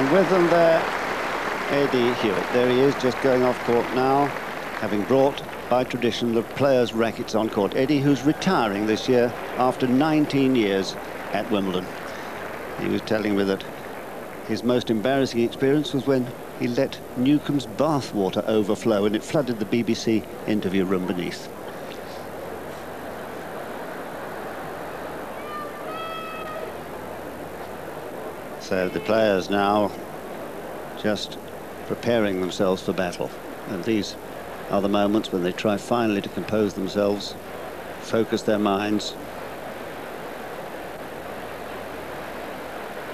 And with them there, Eddie Hewitt. There he is, just going off court now, having brought, by tradition, the players' rackets on court. Eddie, who's retiring this year after 19 years at Wimbledon. He was telling me that his most embarrassing experience was when he let Newcomb's bathwater overflow and it flooded the BBC interview room beneath. So the players now just preparing themselves for battle, and these are the moments when they try finally to compose themselves, focus their minds,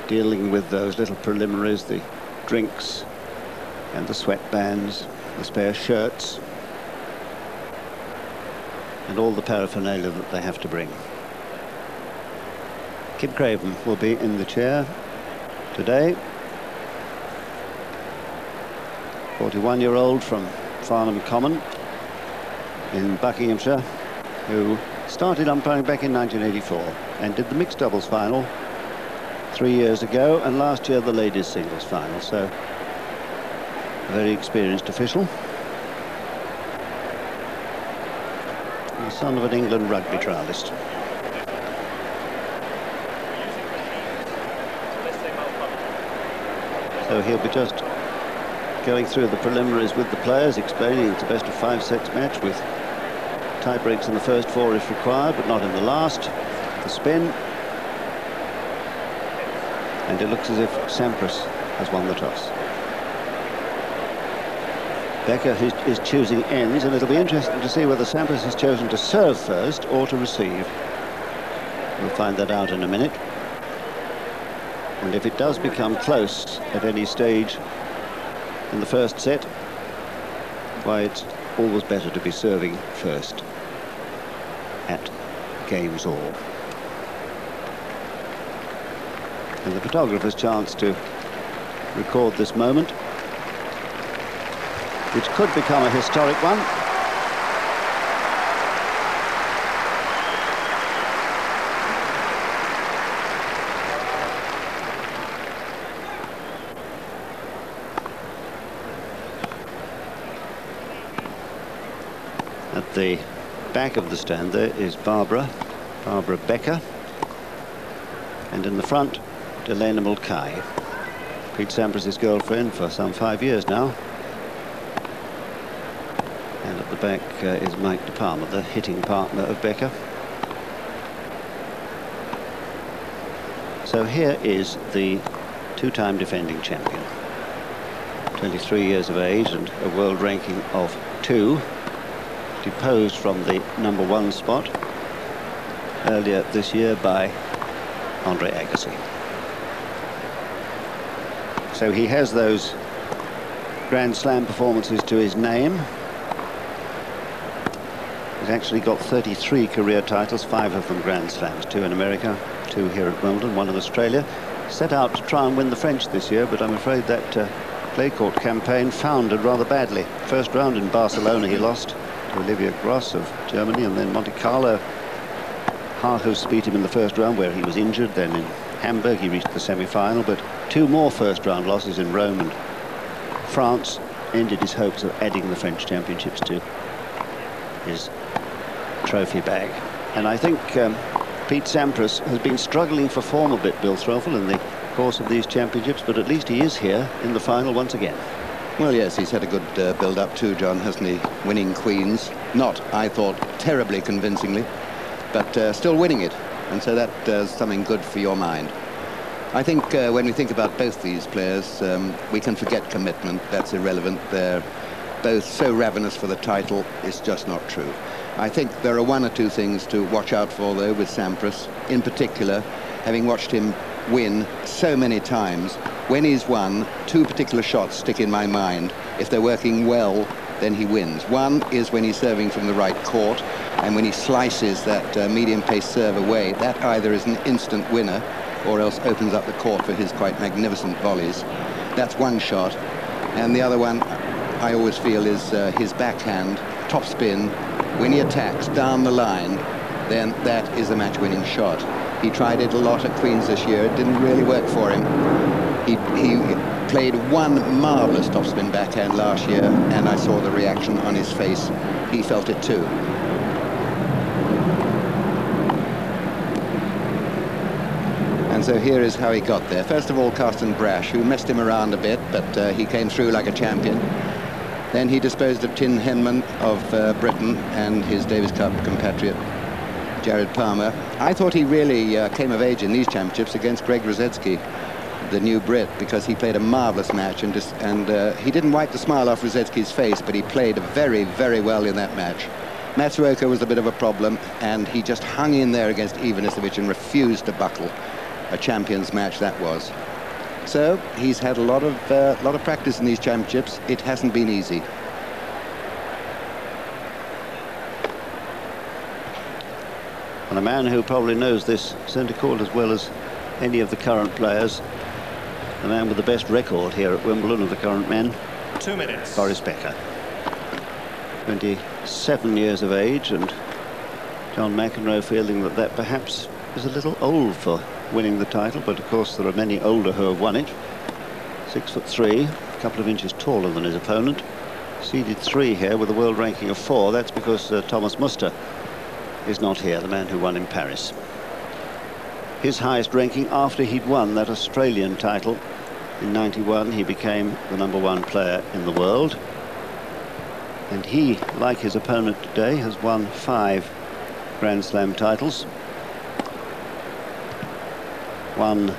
dealing with those little preliminaries, the drinks and the sweatbands, the spare shirts, and all the paraphernalia that they have to bring. Kim Craven will be in the chair today. 41-year-old from Farnham Common in Buckinghamshire, who started umpiring back in 1984 and did the mixed doubles final 3 years ago, and last year the ladies singles final. So a very experienced official, the son of an England rugby trialist. So he'll be just going through the preliminaries with the players, explaining it's a best of 5 sets match with tie breaks in the first 4 if required, but not in the last. The spin, and it looks as if Sampras has won the toss. Becker is choosing ends, and it'll be interesting to see whether Sampras has chosen to serve first or to receive. We'll find that out in a minute. And if it does become close at any stage in the first set, why, it's always better to be serving first at game's all. And the photographer's chance to record this moment, which could become a historic one. At the back of the stand there is Barbara Becker, and in the front, Delena Mulcahy, Pete Sampras' girlfriend for some 5 years now. And at the back is Mike De Palma, the hitting partner of Becker. So here is the two-time defending champion, 23 years of age and a world ranking of 2. Deposed from the #1 spot earlier this year by Andre Agassi. So he has those Grand Slam performances to his name. He's actually got 33 career titles, 5 of them Grand Slams, 2 in America, 2 here at Wimbledon, 1 in Australia. Set out to try and win the French this year, but I'm afraid that clay court campaign foundered rather badly. First round in Barcelona he lost to Olivier Gross of Germany, and then Monte Carlo, Harhus beat him in the first round where he was injured. Then in Hamburg he reached the semi-final, but 2 more first round losses in Rome and France ended his hopes of adding the French championships to his trophy bag. And I think Pete Sampras has been struggling for form a bit, Bill Threlfall, in the course of these championships, but at least he is here in the final once again. Well, yes, he's had a good build-up too, John, hasn't he? Winning Queens. Not, I thought, terribly convincingly, but still winning it. And so that does something good for your mind. I think when we think about both these players, we can forget commitment. That's irrelevant. They're both so ravenous for the title, it's just not true. I think there are 1 or 2 things to watch out for, though, with Sampras. In particular, having watched him win so many times, when he's won, 2 particular shots stick in my mind. If they're working well, then he wins. One is when he's serving from the right court, and when he slices that medium-pace serve away, that either is an instant winner or else opens up the court for his quite magnificent volleys. That's one shot. And the other one, I always feel, is his backhand topspin. When he attacks down the line, then that is a match-winning shot. He tried it a lot at Queens this year. It didn't really work for him. He played one marvellous topspin backhand last year, and I saw the reaction on his face. He felt it too. And so here is how he got there. First of all, Carsten Brash, who messed him around a bit, but he came through like a champion. Then he disposed of Tin Henman of Britain and his Davis Cup compatriot, Jared Palmer. I thought he really came of age in these championships against Greg Rosetsky, the new Brit, because he played a marvellous match, and he didn't wipe the smile off Rosetsky's face, but he played very, very well in that match. Matsuoka was a bit of a problem, and he just hung in there against Ivanisevic and refused to buckle. A champion's match that was. So he's had a lot of practice in these championships. It hasn't been easy. And a man who probably knows this centre court as well as any of the current players, the man with the best record here at Wimbledon of the current men, 2 minutes. Boris Becker. 27 years of age, and John McEnroe feeling that perhaps is a little old for winning the title, but of course there are many older who have won it. 6'3", a couple of inches taller than his opponent. Seeded 3 here with a world ranking of 4. That's because Thomas Muster is not here, the man who won in Paris. His highest ranking after he'd won that Australian title in '91. He became the #1 player in the world, and he, like his opponent today, has won 5 Grand Slam titles. 1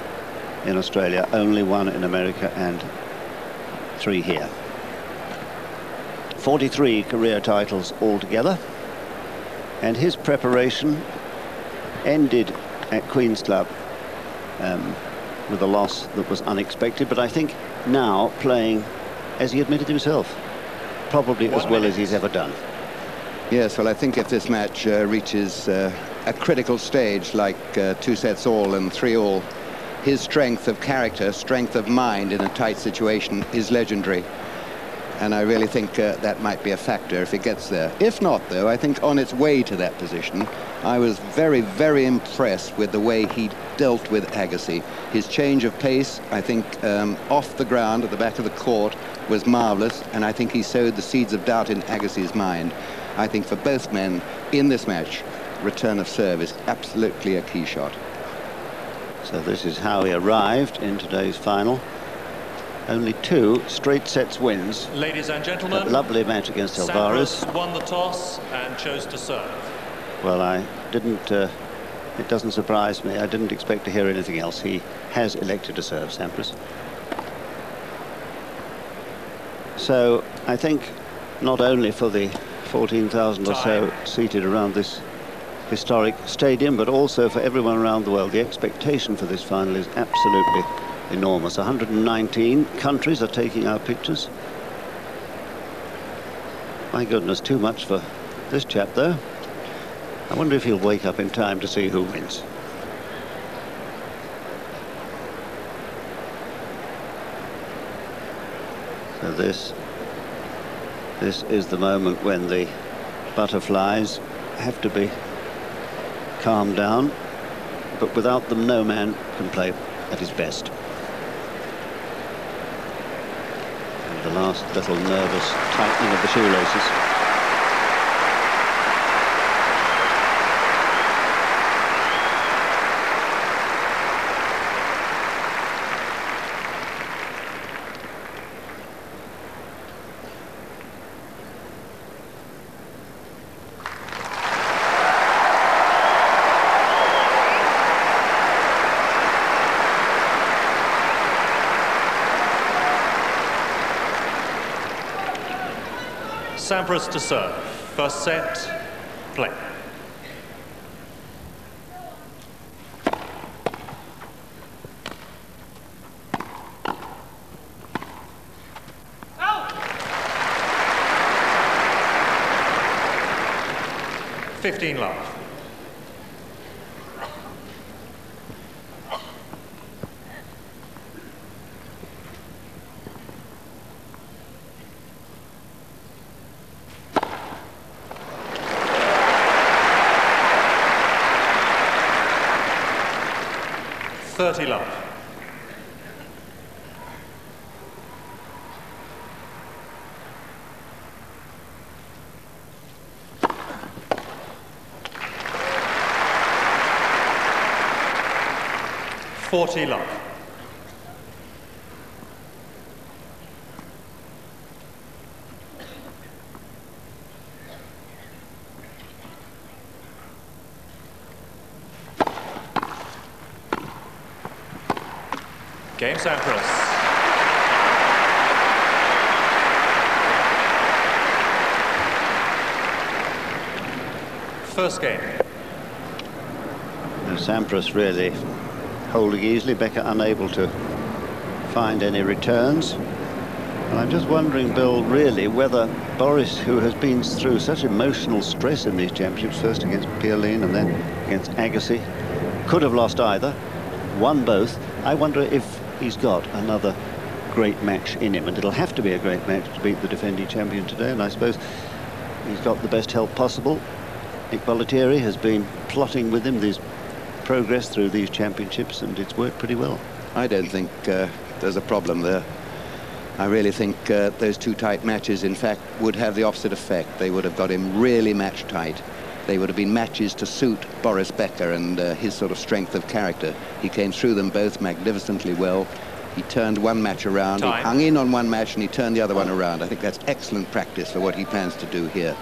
in Australia, only 1 in America, and 3 here. 43 career titles altogether, and his preparation ended at Queen's Club with a loss that was unexpected, but I think now playing, as he admitted himself, probably as well as he's ever done. Yes, well, I think if this match reaches a critical stage like 2 sets all and 3 all, his strength of character, strength of mind in a tight situation is legendary. And I really think that might be a factor if it gets there. If not, though, I think on its way to that position, I was very, very impressed with the way he dealt with Agassi. His change of pace, I think, off the ground at the back of the court was marvellous, and I think he sowed the seeds of doubt in Agassi's mind. I think for both men in this match, return of serve is absolutely a key shot. So this is how he arrived in today's final. Only 2 straight sets wins. Ladies and gentlemen, a lovely match against Alvarez. Sampras won the toss and chose to serve. Well, I didn't, it doesn't surprise me. I didn't expect to hear anything else. He has elected to serve, Sampras. So I think not only for the 14,000 or so seated around this historic stadium, but also for everyone around the world, the expectation for this final is absolutely enormous. 119 countries are taking our pictures. My goodness, too much for this chap, though. I wonder if he'll wake up in time to see who wins. So this is the moment when the butterflies have to be calmed down, but without them no man can play at his best. And the last little nervous tightening of the shoelaces. Sampras to serve. First set, play. Out! 15 love. Love. 40 love. Game Sampras. First game. Sampras really holding easily, Becker unable to find any returns. And I'm just wondering, Bill, really whether Boris, who has been through such emotional stress in these championships, first against Pierlin and then against Agassi, could have lost either, won both. I wonder if he's got another great match in him, and it'll have to be a great match to beat the defending champion today, and I suppose he's got the best help possible. Equalitieri has been plotting with him this progress through these championships, and it's worked pretty well. I don't think there's a problem there. I really think those two tight matches, in fact, would have the opposite effect. They would have got him really match tight. They would have been matches to suit Boris Becker and his sort of strength of character. He came through them both magnificently well. He turned one match around, Time. He hung in on one match and he turned the other one around. I think that's excellent practice for what he plans to do here.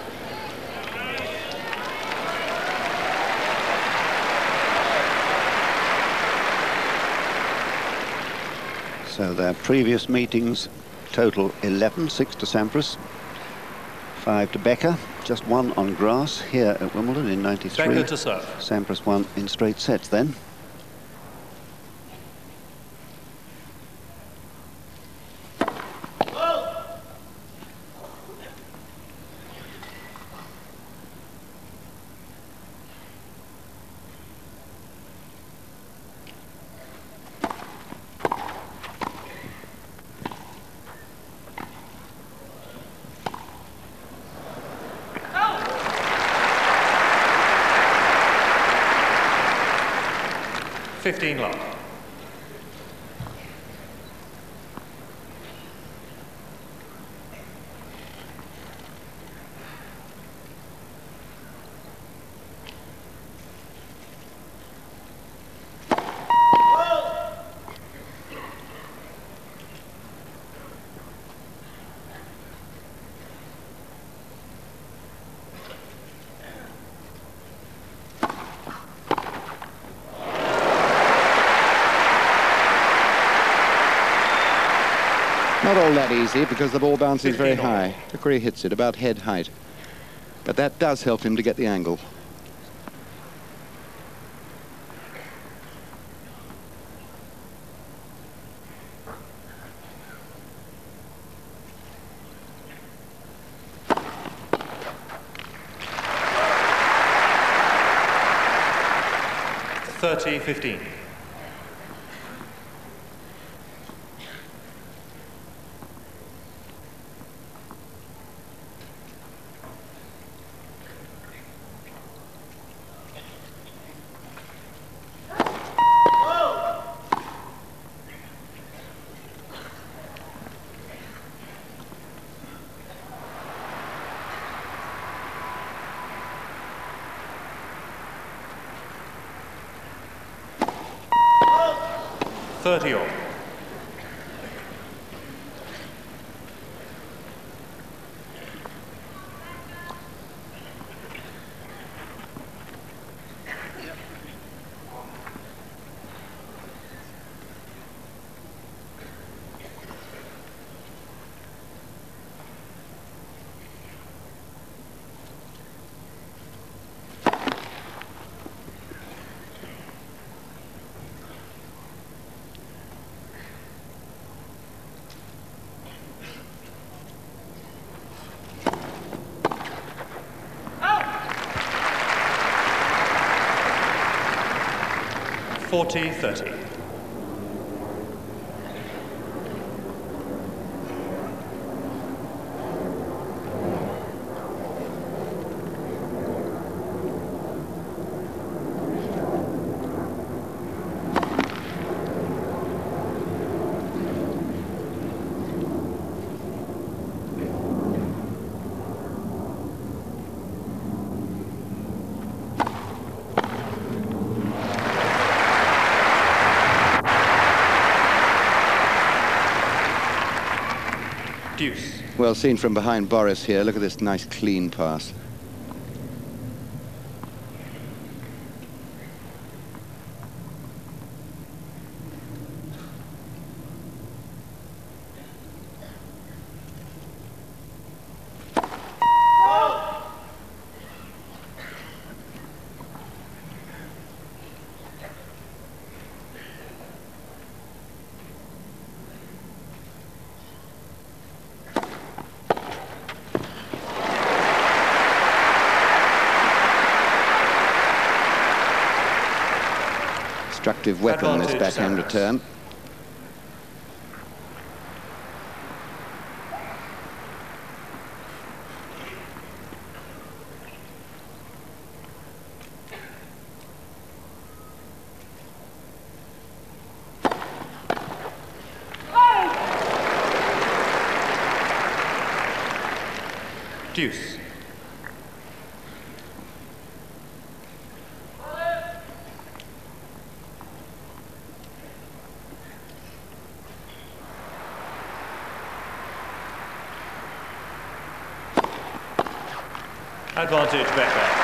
So their previous meetings total 11, 6 to Sampras, 5 to Becker, just one on grass here at Wimbledon in '93. Becker to serve. Sampras won in straight sets then. Love. Not all that easy because the ball bounces very high. Look where he hits it, about head height. But that does help him to get the angle. .30-15. .30 all. .40-30. Deuce. Well, seen from behind Boris here. Look at this nice clean pass. Destructive weapon, this backhand return. Deuce. Advantage Becker.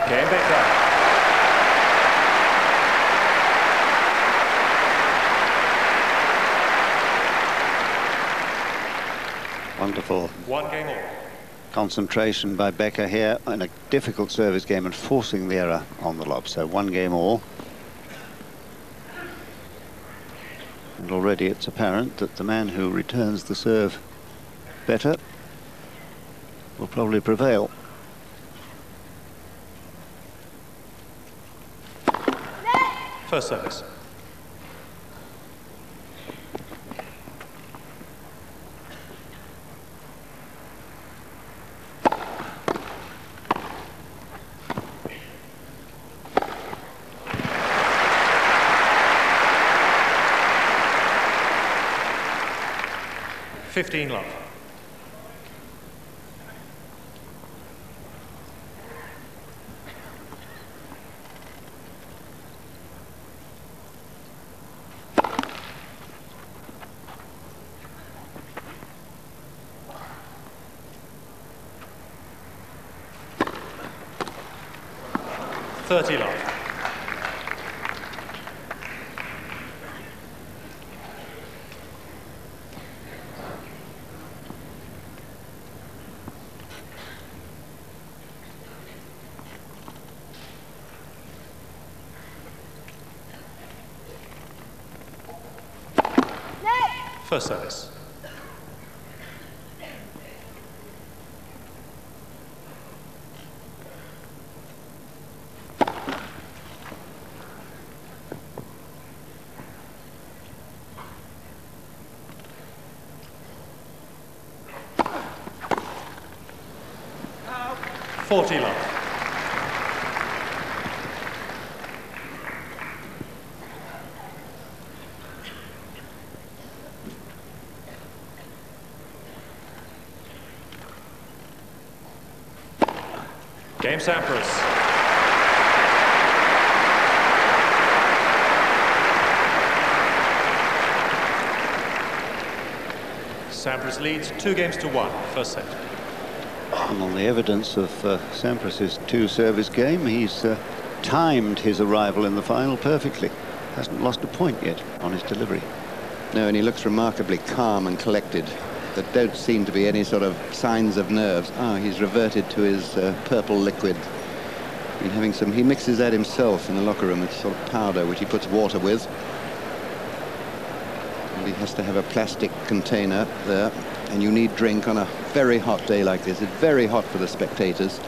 Game Becker. Wonderful. One game all. Concentration by Becker here in a difficult service game and forcing the error on the lob. So 1 game all. And already it's apparent that the man who returns the serve better will probably prevail. First service. Fifteen love. Thirty love. First service. Out. 40 love. Game Sampras. Sampras leads 2-1, first set. And on the evidence of Sampras's 2-service game, he's timed his arrival in the final perfectly. Hasn't lost a point yet on his delivery. No, and he looks remarkably calm and collected. There don't seem to be any sort of signs of nerves. Ah, he's reverted to his purple liquid. Been having some, he mixes that himself in the locker room. It's sort of powder which he puts water with. And he has to have a plastic container there. And you need drink on a very hot day like this. It's very hot for the spectators.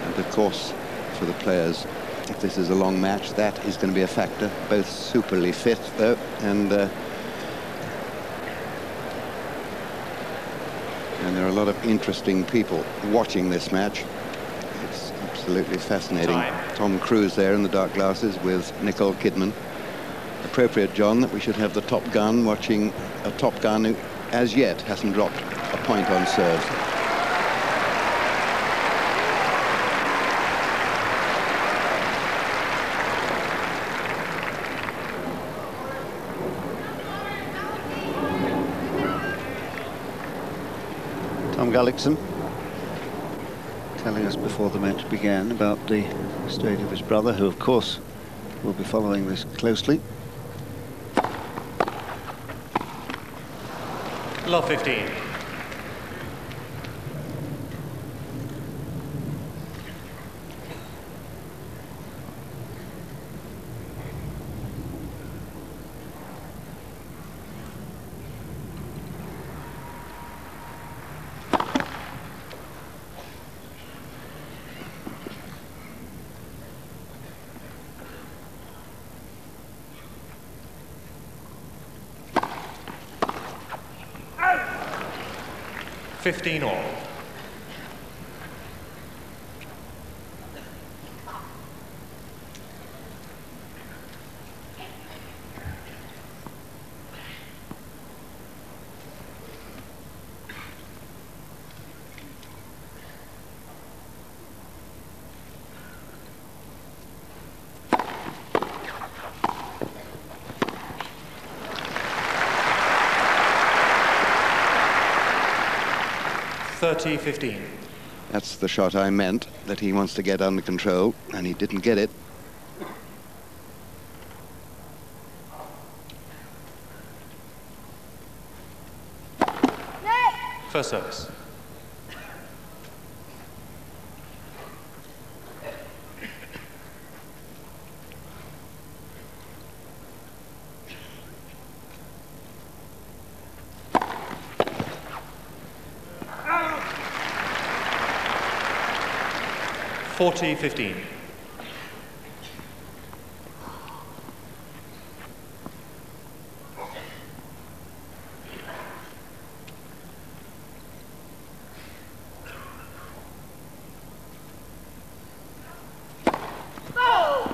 And of course, for the players. If this is a long match, that is going to be a factor. Both superly fit, though. And there are a lot of interesting people watching this match. It's Absolutely fascinating. Time. Tom Cruise there in the dark glasses with Nicole Kidman. Appropriate, John, that we should have the Top Gun watching a Top Gun who, as yet, hasn't dropped a point on serves. Tom Gullickson telling us before the match began about the state of his brother, who of course will be following this closely. Love 15. Out. 15 all. $30-15. That's the shot I meant, that he wants to get under control, and he didn't get it. First service. Out. 40-15. Go.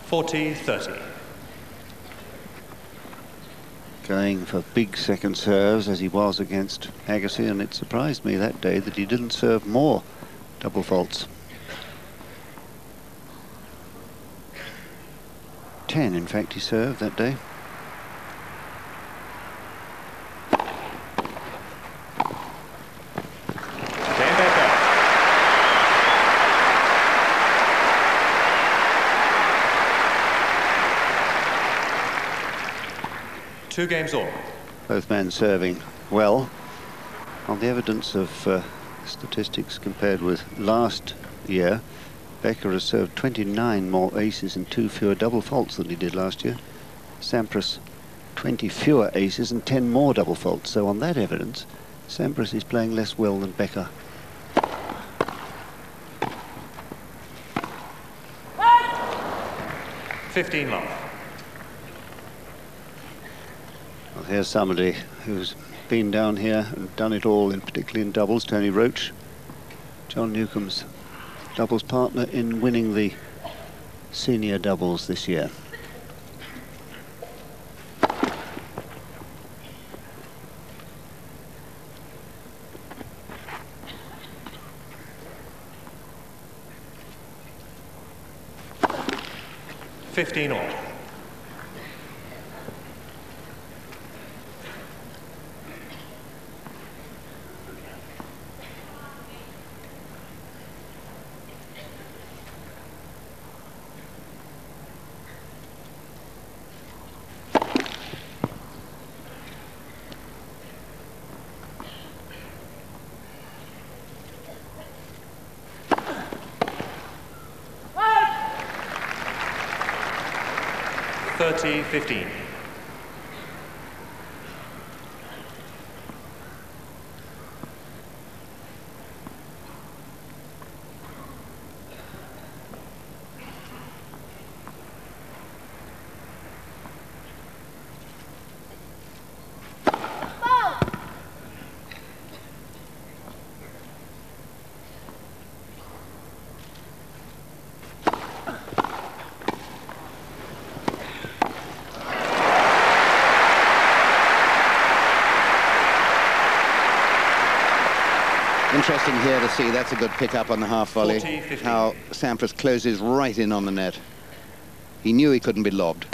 40-30. Going for big second serves as he was against Agassi, and it surprised me that day that he didn't serve more double faults. 10, in fact, he served that day. B Becker. Two games all. Both men serving well. On the evidence of statistics compared with last year, Becker has served 29 more aces and 2 fewer double faults than he did last year. Sampras 20 fewer aces and 10 more double faults. So on that evidence, Sampras is playing less well than Becker. 15 love. Well, here's somebody who's been down here and done it all, particularly in doubles. Tony Roach, John Newcomb's doubles partner in winning the senior doubles this year. $15 all. Out. 30-15. Interesting here to see. That's a good pick-up on the half volley. 40-50. How Sampras closes right in on the net. He knew he couldn't be lobbed.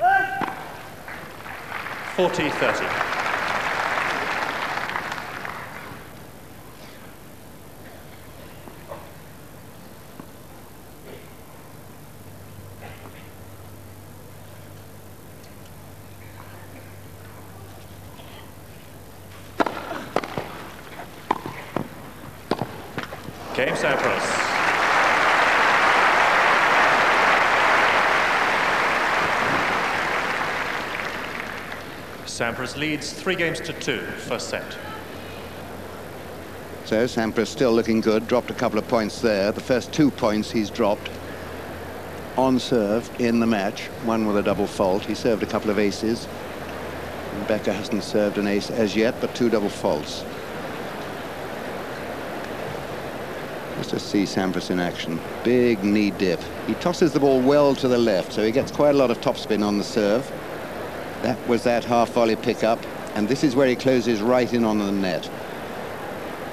Out! 40-30. Game Sampras. Sampras leads 3-2, first set. So Sampras still looking good. Dropped a couple of points there. The first 2 points he's dropped on serve in the match. One with a double fault. He served a couple of aces. And Becker hasn't served an ace as yet, but 2 double faults. Let's just see Sampras in action. Big knee dip. He tosses the ball well to the left, so he gets quite a lot of topspin on the serve. That was that half volley pickup, and this is where he closes right in on the net.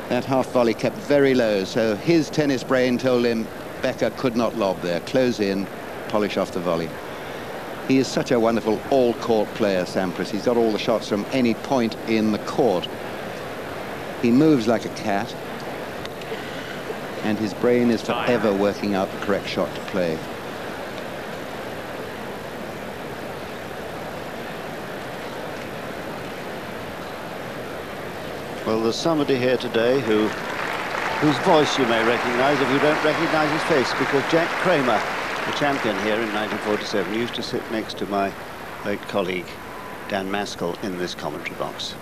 That half volley kept very low, so his tennis brain told him Becker could not lob there. Close in, polish off the volley. He is such a wonderful all-court player, Sampras. He's got all the shots from any point in the court. He moves like a cat, and his brain is forever working out the correct shot to play. Well, there's somebody here today whose voice you may recognise if you don't recognise his face, because Jack Kramer, the champion here in 1947, used to sit next to my late colleague Dan Maskell in this commentary box.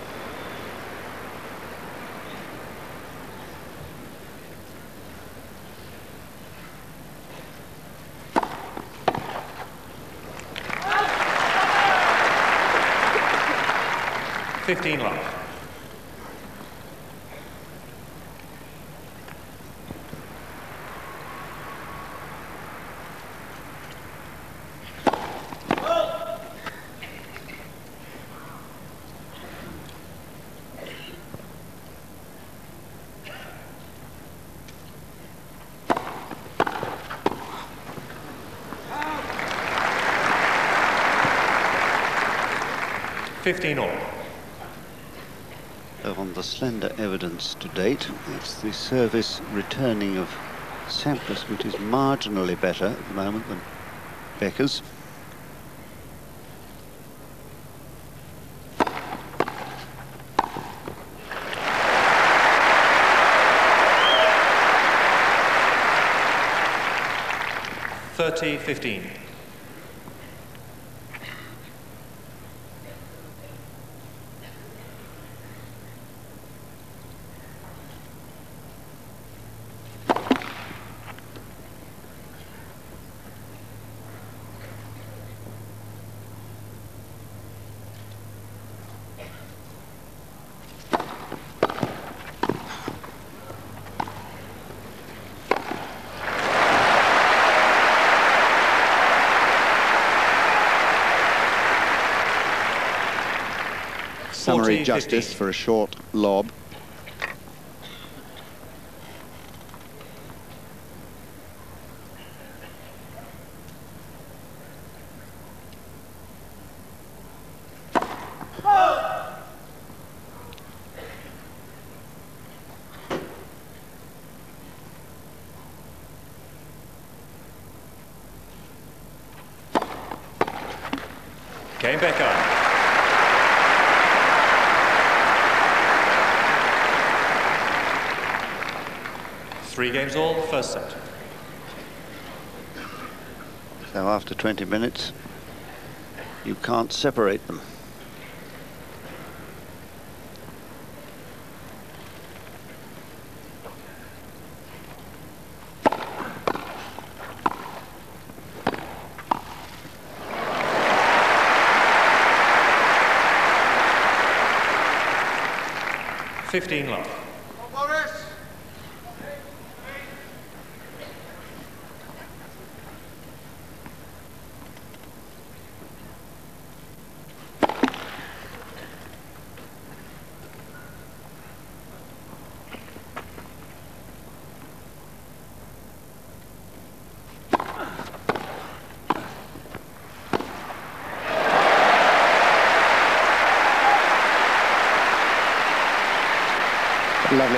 Love. 15 all. On the slender evidence to date, it's the service returning of Sampras, which is marginally better at the moment than Becker's. (30-15). Summary justice for a short lob. Game Becker. Three games all, first set. So after 20 minutes, you can't separate them. Love.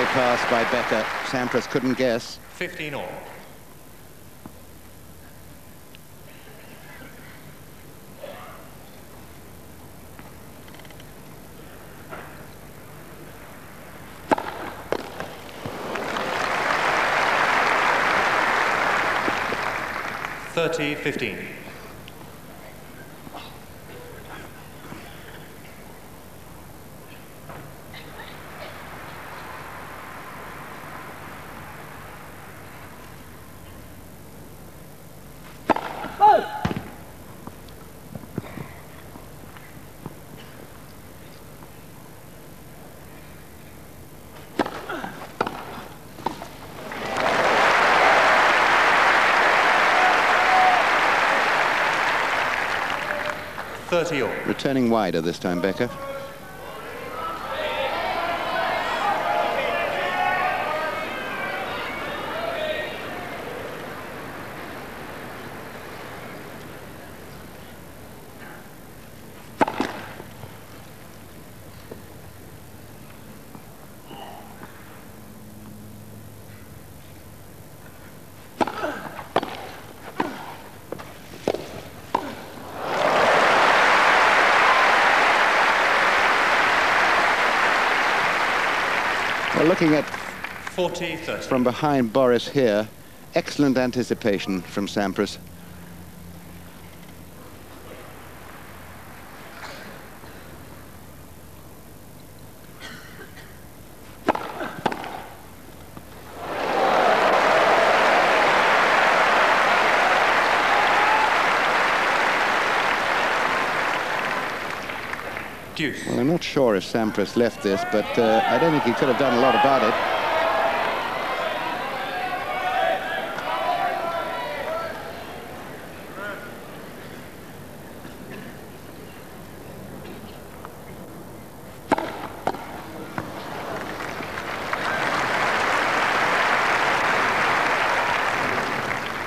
pass by Becker. Sampras couldn't guess. 15 all. (30-15). Returning wider this time, Becker. Well, looking at 40-30 from behind Boris here, excellent anticipation from Sampras. Well, I'm not sure if Sampras left this, but I don't think he could have done a lot about it.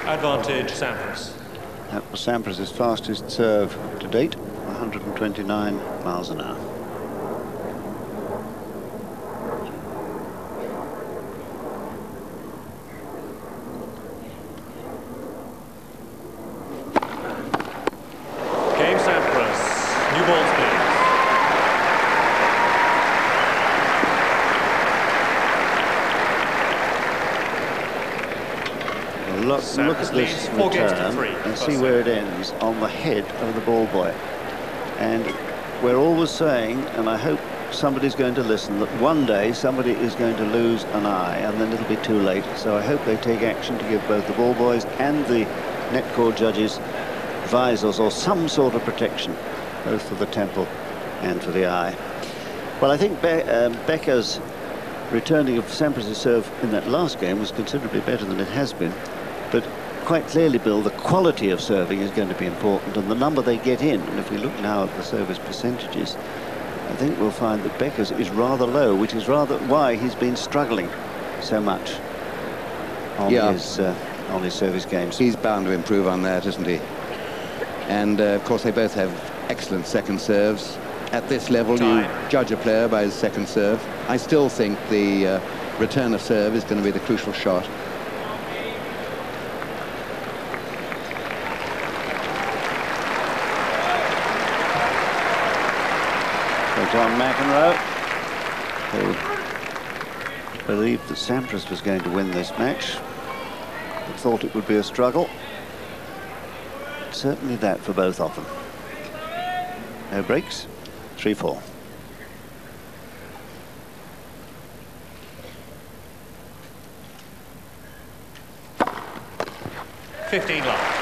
Advantage, Sampras. That was Sampras' fastest serve to date, 129 miles an hour. Game Sampras. New balls, please. Look at this return and see where it ends, on the head of the ball boy. And we're always saying, and I hope somebody's going to listen, that one day somebody is going to lose an eye and then it'll be too late. So I hope they take action to give both the ball boys and the net court judges visors or some sort of protection, both for the temple and for the eye. Well, I think Becker's returning of Sampras' serve in that last game was considerably better than it has been. But quite clearly, Bill, the quality of serving is going to be important, and the number they get in. And if we look now at the service percentages, I think we'll find that Becker's is rather low, which is rather why he's been struggling so much on his service games. He's bound to improve on that, isn't he? And of course, they both have excellent second serves. At this level, you judge a player by his second serve. I still think the return of serve is going to be the crucial shot. John McEnroe, who believed that Sampras was going to win this match, but thought it would be a struggle. Certainly that for both of them. No breaks, 3-4. $15 love.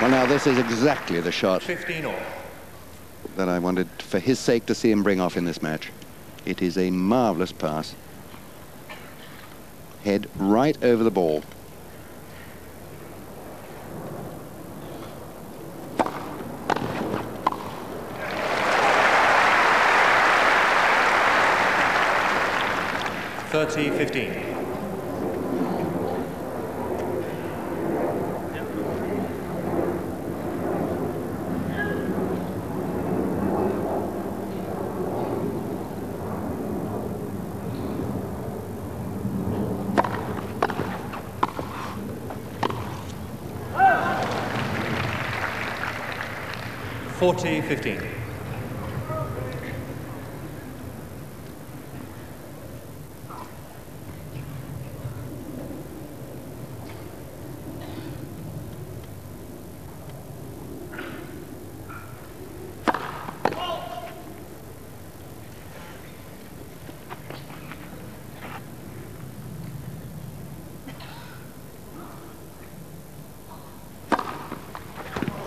Well, now this is exactly the shot 15 all. that I wanted, for his sake, to see him bring off in this match. It is a marvelous pass. Head right over the ball. 30-15. $40-15.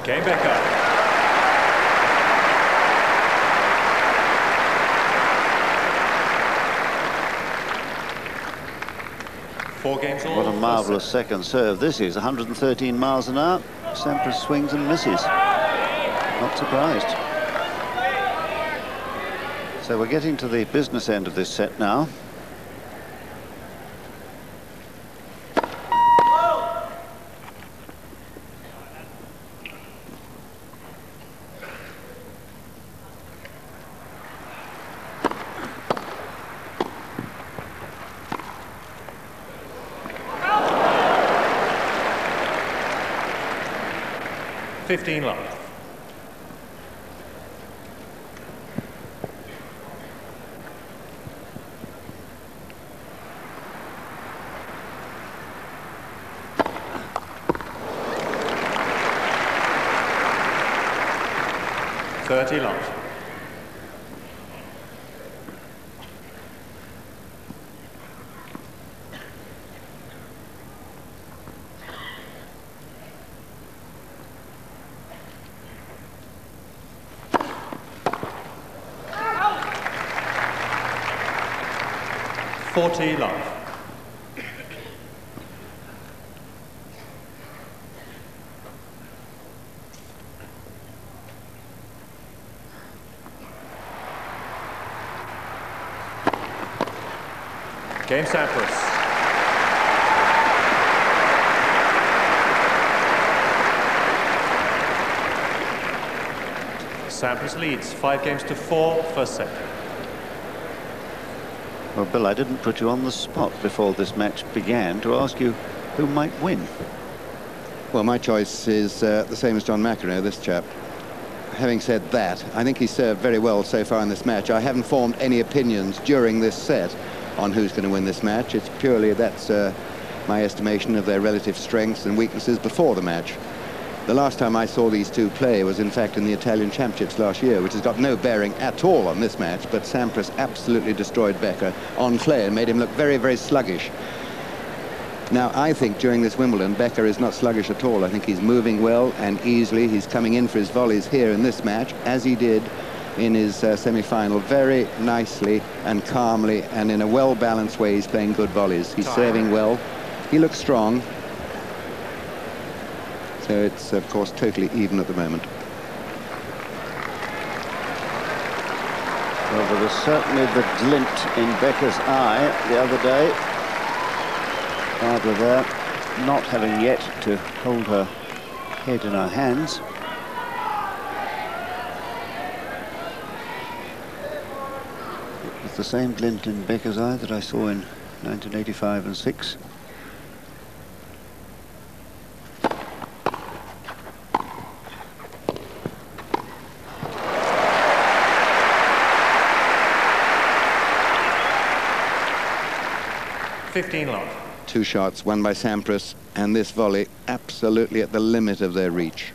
Game Becker. Four games all. What a marvellous second serve this is. 113 miles an hour. Sampras swings and misses. Not surprised. So we're getting to the business end of this set now. $15 love. $30 love. $40 love. Game Sampras. Sampras leads 5-4 first set. Well, Bill, I didn't put you on the spot before this match began to ask you who might win. Well, my choice is the same as John McEnroe, this chap. Having said that, I think he's served very well so far in this match. I haven't formed any opinions during this set on who's going to win this match. It's purely that's my estimation of their relative strengths and weaknesses before the match. The last time I saw these two play was, in fact, in the Italian Championships last year, which has got no bearing at all on this match, but Sampras absolutely destroyed Becker on clay and made him look very, very sluggish. Now, I think during this Wimbledon, Becker is not sluggish at all. I think he's moving well and easily. He's coming in for his volleys here in this match, as he did in his semi-final, very nicely and calmly, and in a well-balanced way. He's playing good volleys. He's serving well. He looks strong. So it's, of course, totally even at the moment. Well, there was certainly the glint in Becker's eye the other day. Barbara there, not having yet to hold her head in her hands. It was the same glint in Becker's eye that I saw in 1985 and 6. $15 love. Two shots, one by Sampras, and this volley absolutely at the limit of their reach.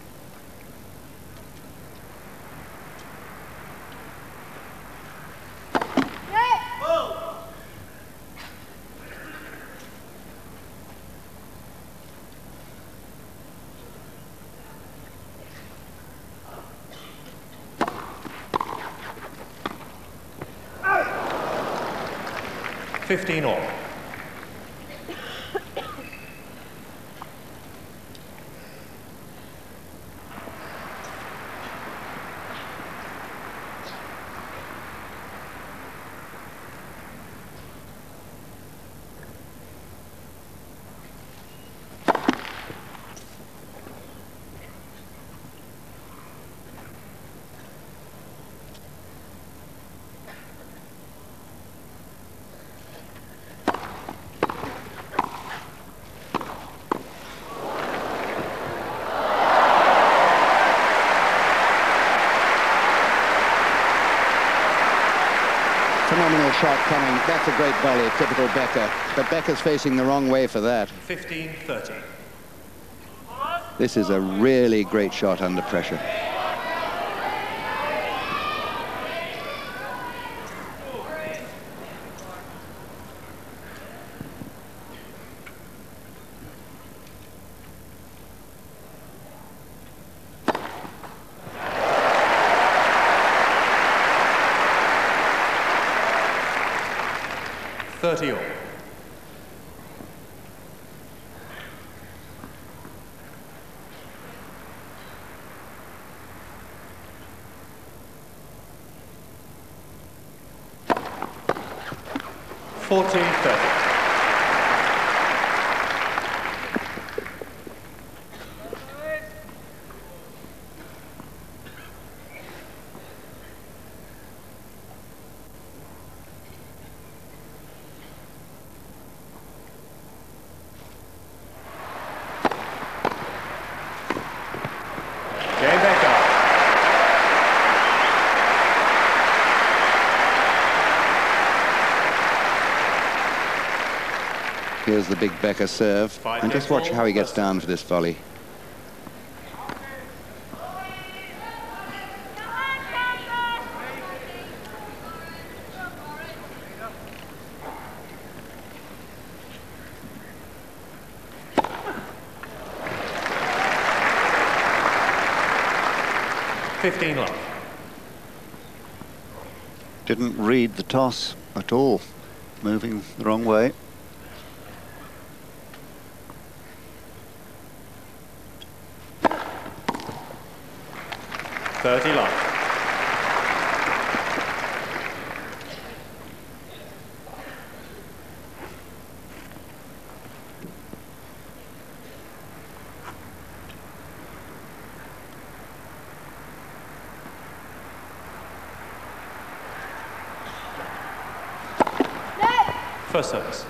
$15 all. phenomenal shot coming. That's a great volley, typical Becker. But Becker's facing the wrong way for that. 15-30. This is a really great shot under pressure. All. Here's the big Becker serve. And just watch how he gets down for this volley. Didn't read the toss at all, moving the wrong way. First service.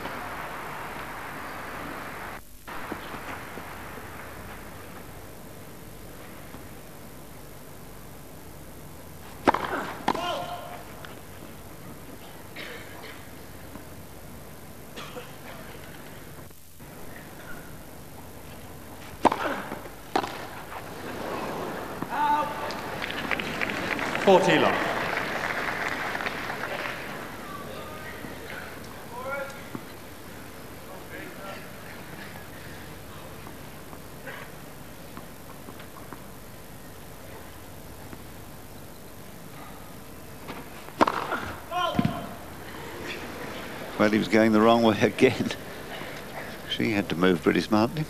Out. 40 long. Well, he was going the wrong way again. She had to move pretty smartly.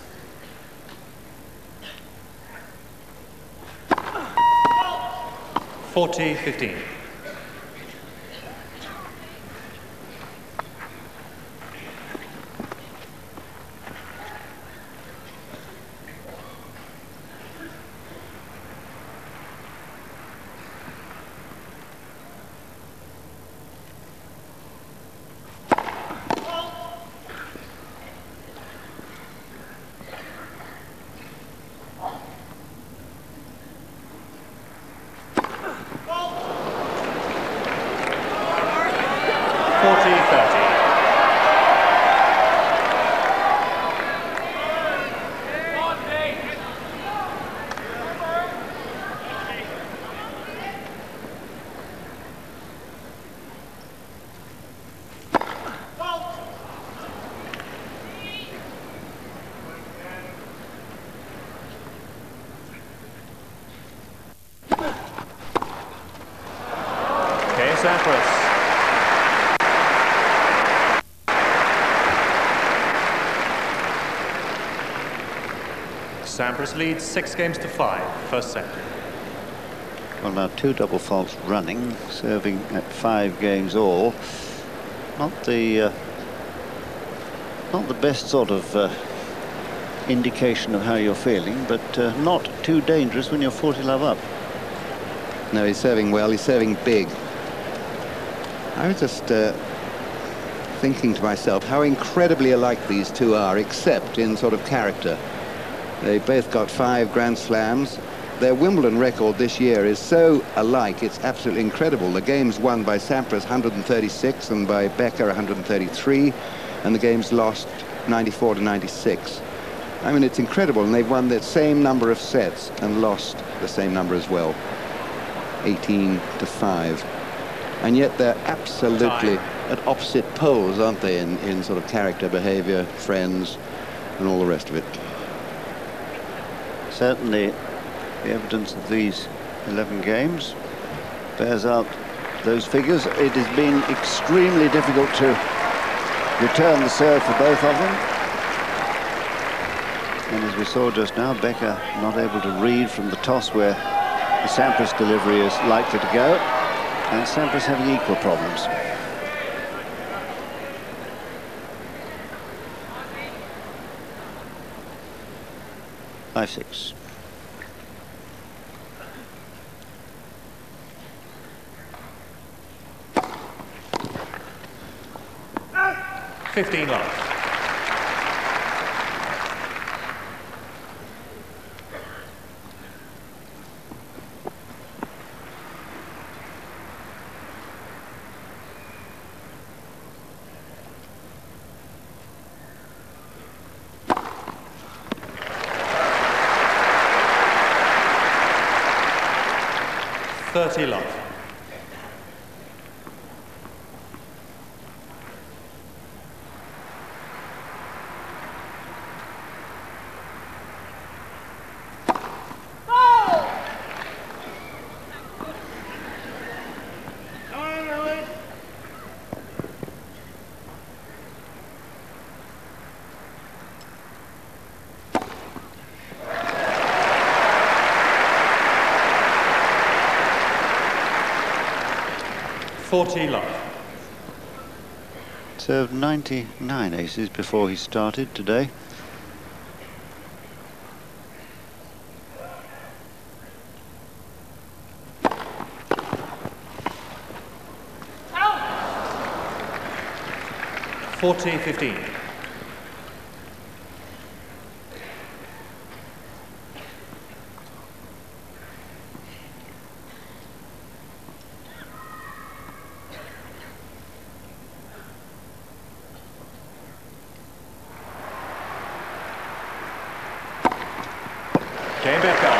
(40-15). Sampras. Sampras leads 6-5, first set. Well, now 2 double faults running, serving at 5 games all. Not the best sort of indication of how you're feeling, but not too dangerous when you're 40 love up. No, he's serving well. He's serving big. I was just thinking to myself how incredibly alike these two are, except in sort of character. They both got 5 Grand Slams. their Wimbledon record this year is so alike, it's absolutely incredible. The games won by Sampras 136 and by Becker 133, and the games lost 94 to 96. I mean, it's incredible, and they've won the same number of sets and lost the same number as well, 18 to 5. And yet they're absolutely at opposite poles, aren't they, in sort of character, behavior, friends, and all the rest of it. Certainly, the evidence of these 11 games bears out those figures. It has been extremely difficult to return the serve for both of them. And as we saw just now, Becker not able to read from the toss where the Sampras delivery is likely to go, and Sampras having equal problems. Five, 6. Out. 15 love. Love. Served 99 aces before he started today. Out. 14-15. B Becker.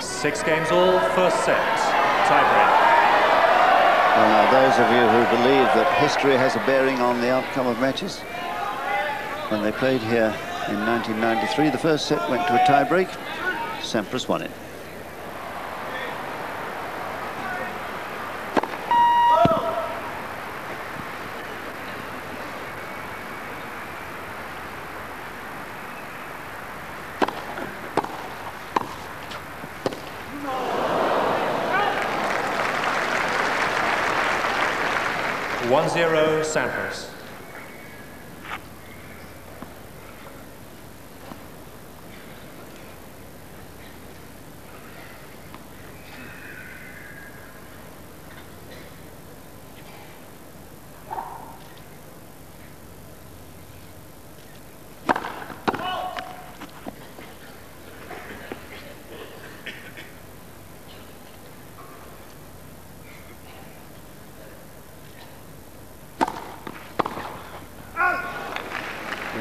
Six games all, first set, tiebreak. Well, now, those of you who believe that history has a bearing on the outcome of matches, when they played here in 1993, the first set went to a tiebreak. Sampras won it. Sampras.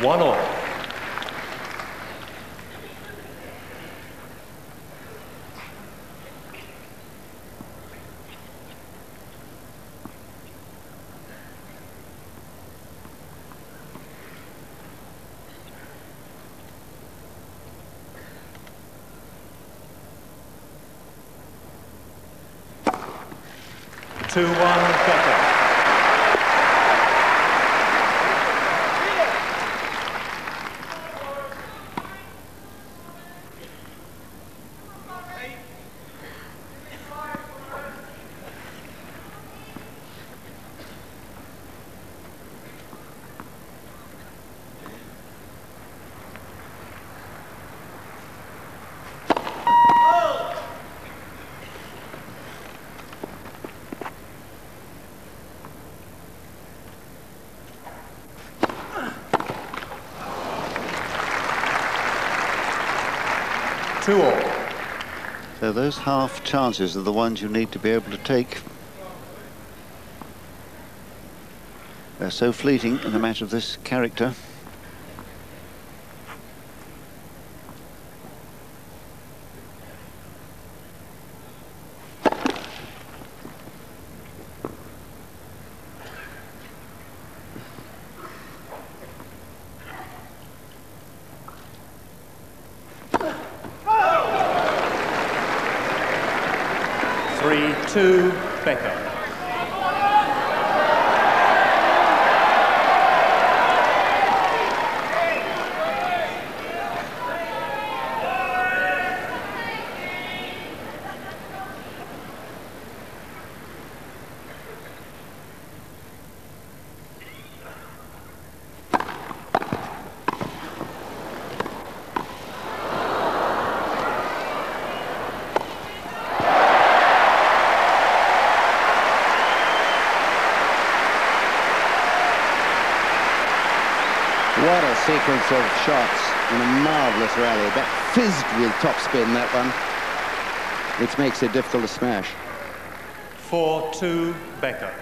One all. Two, 1, Becker. 2-all. So those half chances are the ones you need to be able to take. They're so fleeting in a match of this character. To Becker. What a sequence of shots in a marvellous rally. That fizzed with topspin, that one, which makes it difficult to smash. 4-2 Becker.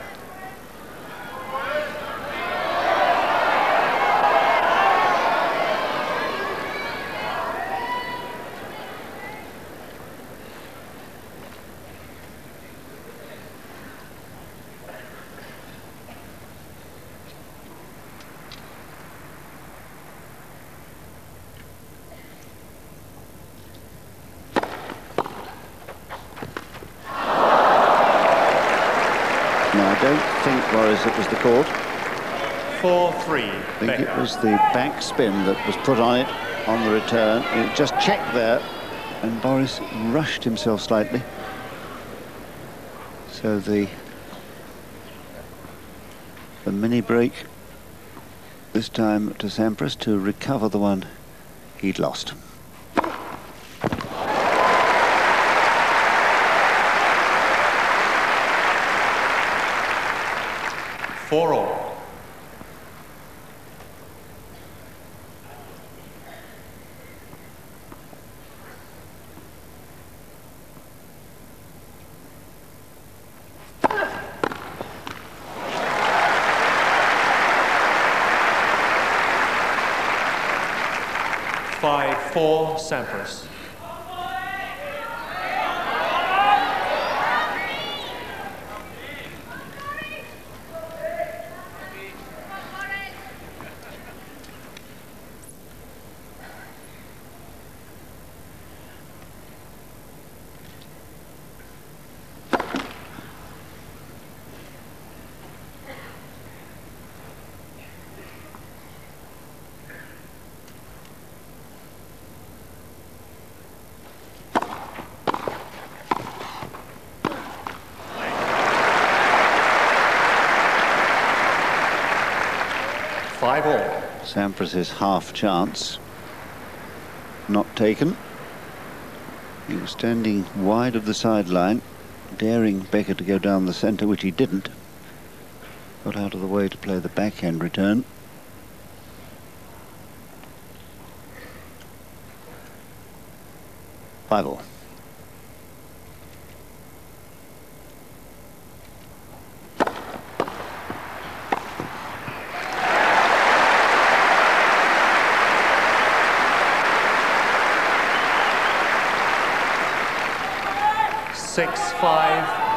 I don't think, Boris, it was the court. 4-3. I think it was the back spin that was put on it on the return. It just checked there, and Boris rushed himself slightly. So the mini break, this time to Sampras to recover the one he'd lost. 4-all. Four Sampras. Sampras's half chance not taken. He was standing wide of the sideline, daring Becker to go down the centre, which he didn't. Got out of the way to play the backhand return. Five-all.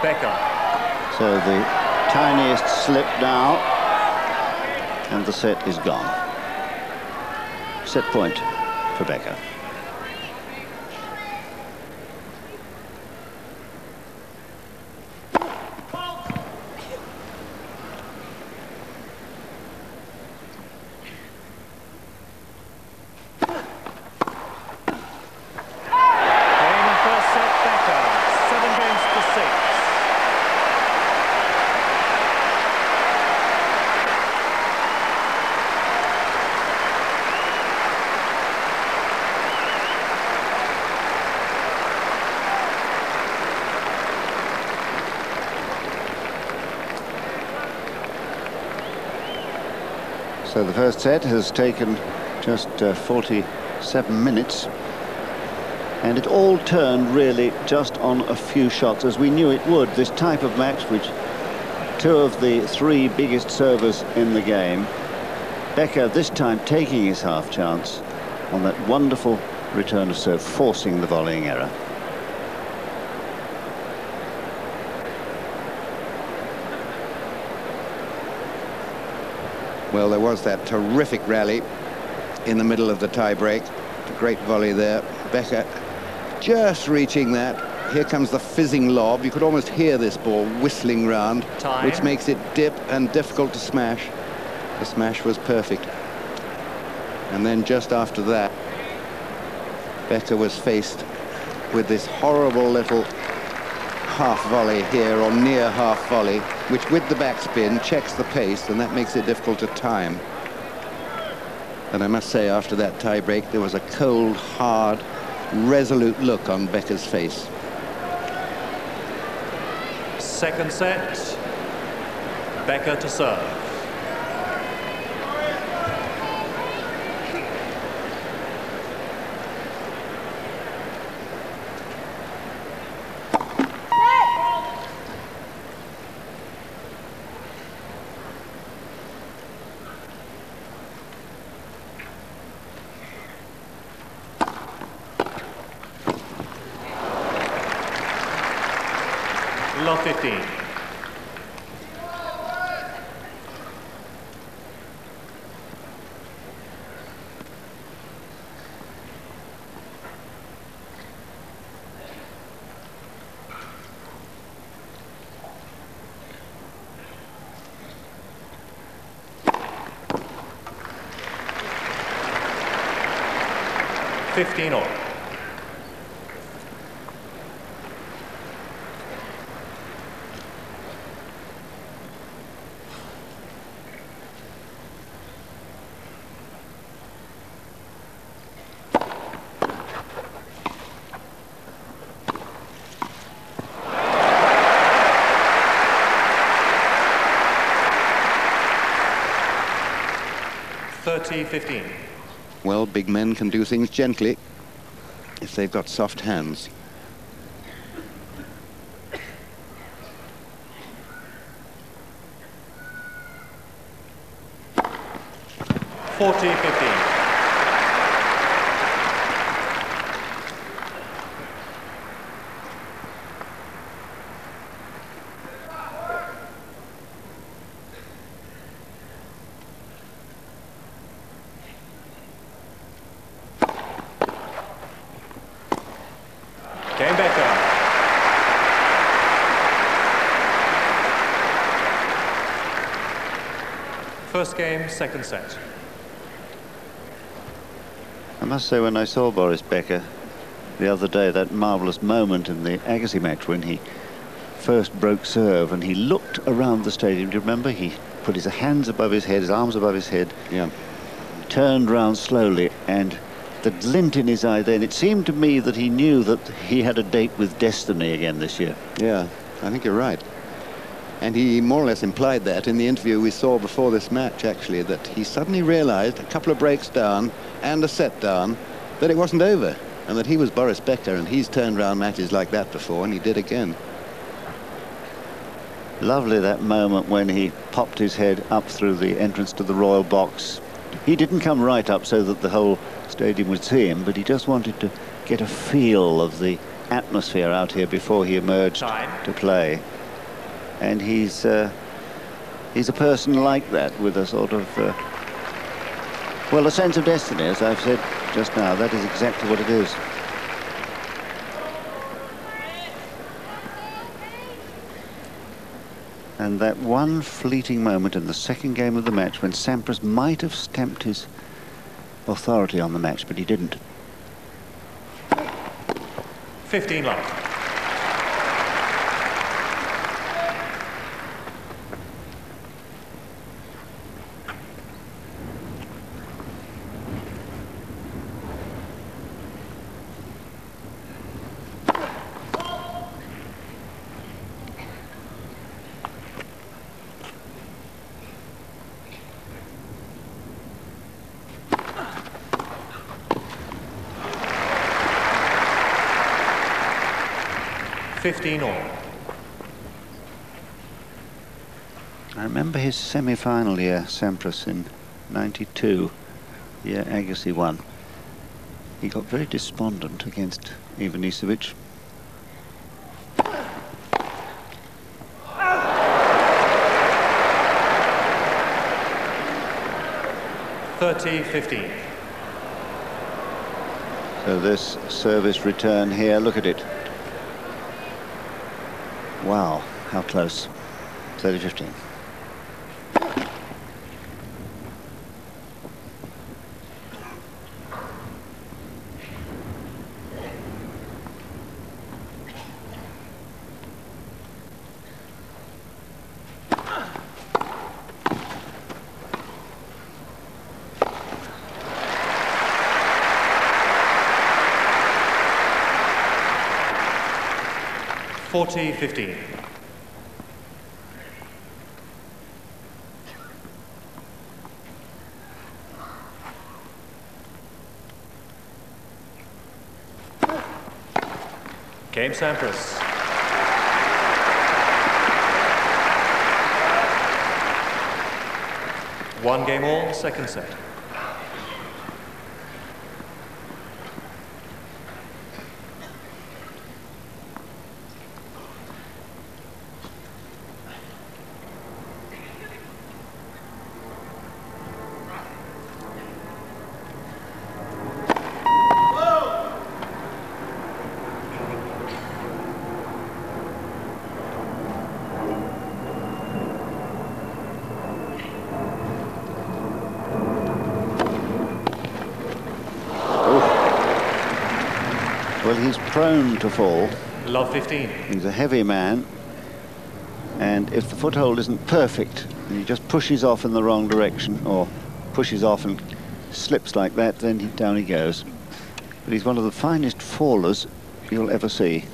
Becker. So the tiniest slip now, and the set is gone. Set point for Becker. So the first set has taken just 47 minutes. And it all turned really just on a few shots, as we knew it would. This type of match, which two of the three biggest servers in the game. Becker this time taking his half chance on that wonderful return of serve, forcing the volleying error. Well, there was that terrific rally in the middle of the tie-break. A great volley there. Becker just reaching that. Here comes the fizzing lob. You could almost hear this ball whistling round, which makes it dip and difficult to smash. The smash was perfect. And then just after that, Becker was faced with this horrible little half volley here, or near half volley, which with the backspin checks the pace, and that makes it difficult to time. And I must say, after that tie-break, there was a cold, hard, resolute look on Becker's face. Second set, Becker to serve. Love 15. All. $30-15. Well, big men can do things gently if they've got soft hands. $40-15. Game Becker. First game, second set. I must say, when I saw Boris Becker the other day, that marvellous moment in the Agassi match when he first broke serve and he looked around the stadium, do you remember? He put his hands above his head, his arms above his head, turned round slowly, and the glint in his eye then, it seemed to me that he knew that he had a date with destiny again this year. Yeah, I think you're right. And he more or less implied that in the interview we saw before this match, actually, that he suddenly realized a couple of breaks down and a set down that it wasn't over, and that he was Boris Becker, and he's turned around matches like that before, and he did again. Lovely, that moment when he popped his head up through the entrance to the royal box. He didn't come right up so that the whole stadium would see him, but he just wanted to get a feel of the atmosphere out here before he emerged to play. And he's a person like that, with a sort of well, a sense of destiny, as I've said just now. That is exactly what it is. And that one fleeting moment in the second game of the match when Sampras might have stamped his authority on the match, but he didn't. 15 love. 15 all. I remember his semi-final year, Sampras, in '92, the year Agassi won. He got very despondent against Ivanisevic. (30-15). So this service return here, look at it. Wow, how close. 30-15. (40-15). Game Sampras. One game all, second set. Well, he's prone to fall. Love 15. He's a heavy man, and if the foothold isn't perfect and he just pushes off in the wrong direction, or pushes off and slips like that, then down he goes. But he's one of the finest fallers you'll ever see.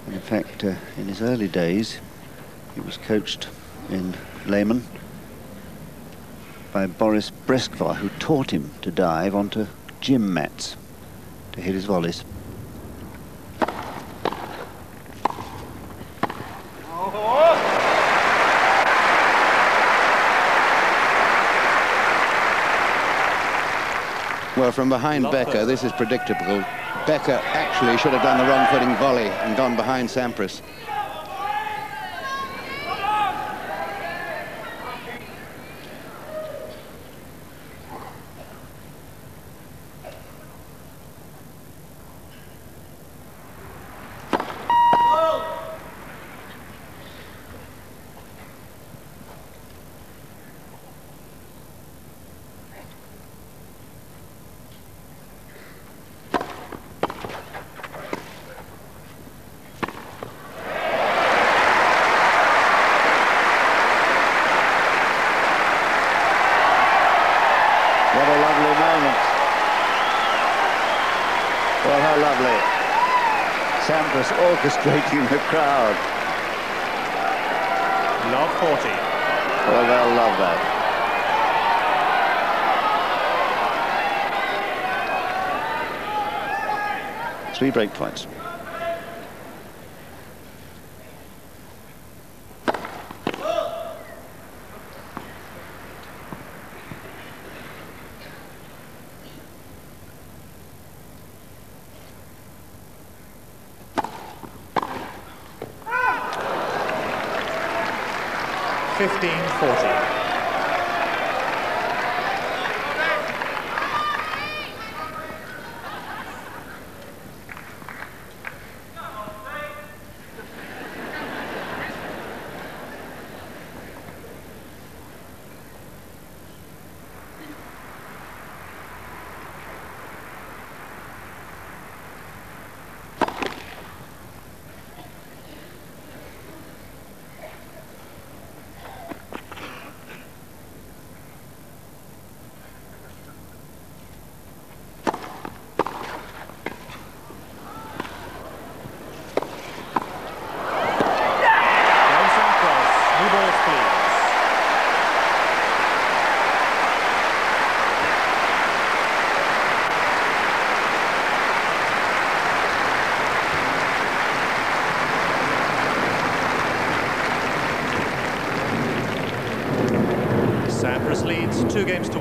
And in fact, in his early days, he was coached in Lehmann by Boris Breskva, who taught him to dive onto gym mats to hit his volleys. Well, from behind Becker, this is predictable. Becker actually should have done the wrong footing volley and gone behind Sampras. What a lovely moment. Well, how lovely. Sampras orchestrating the crowd. Love 40. Well, they'll love that. Three break points. (15-40).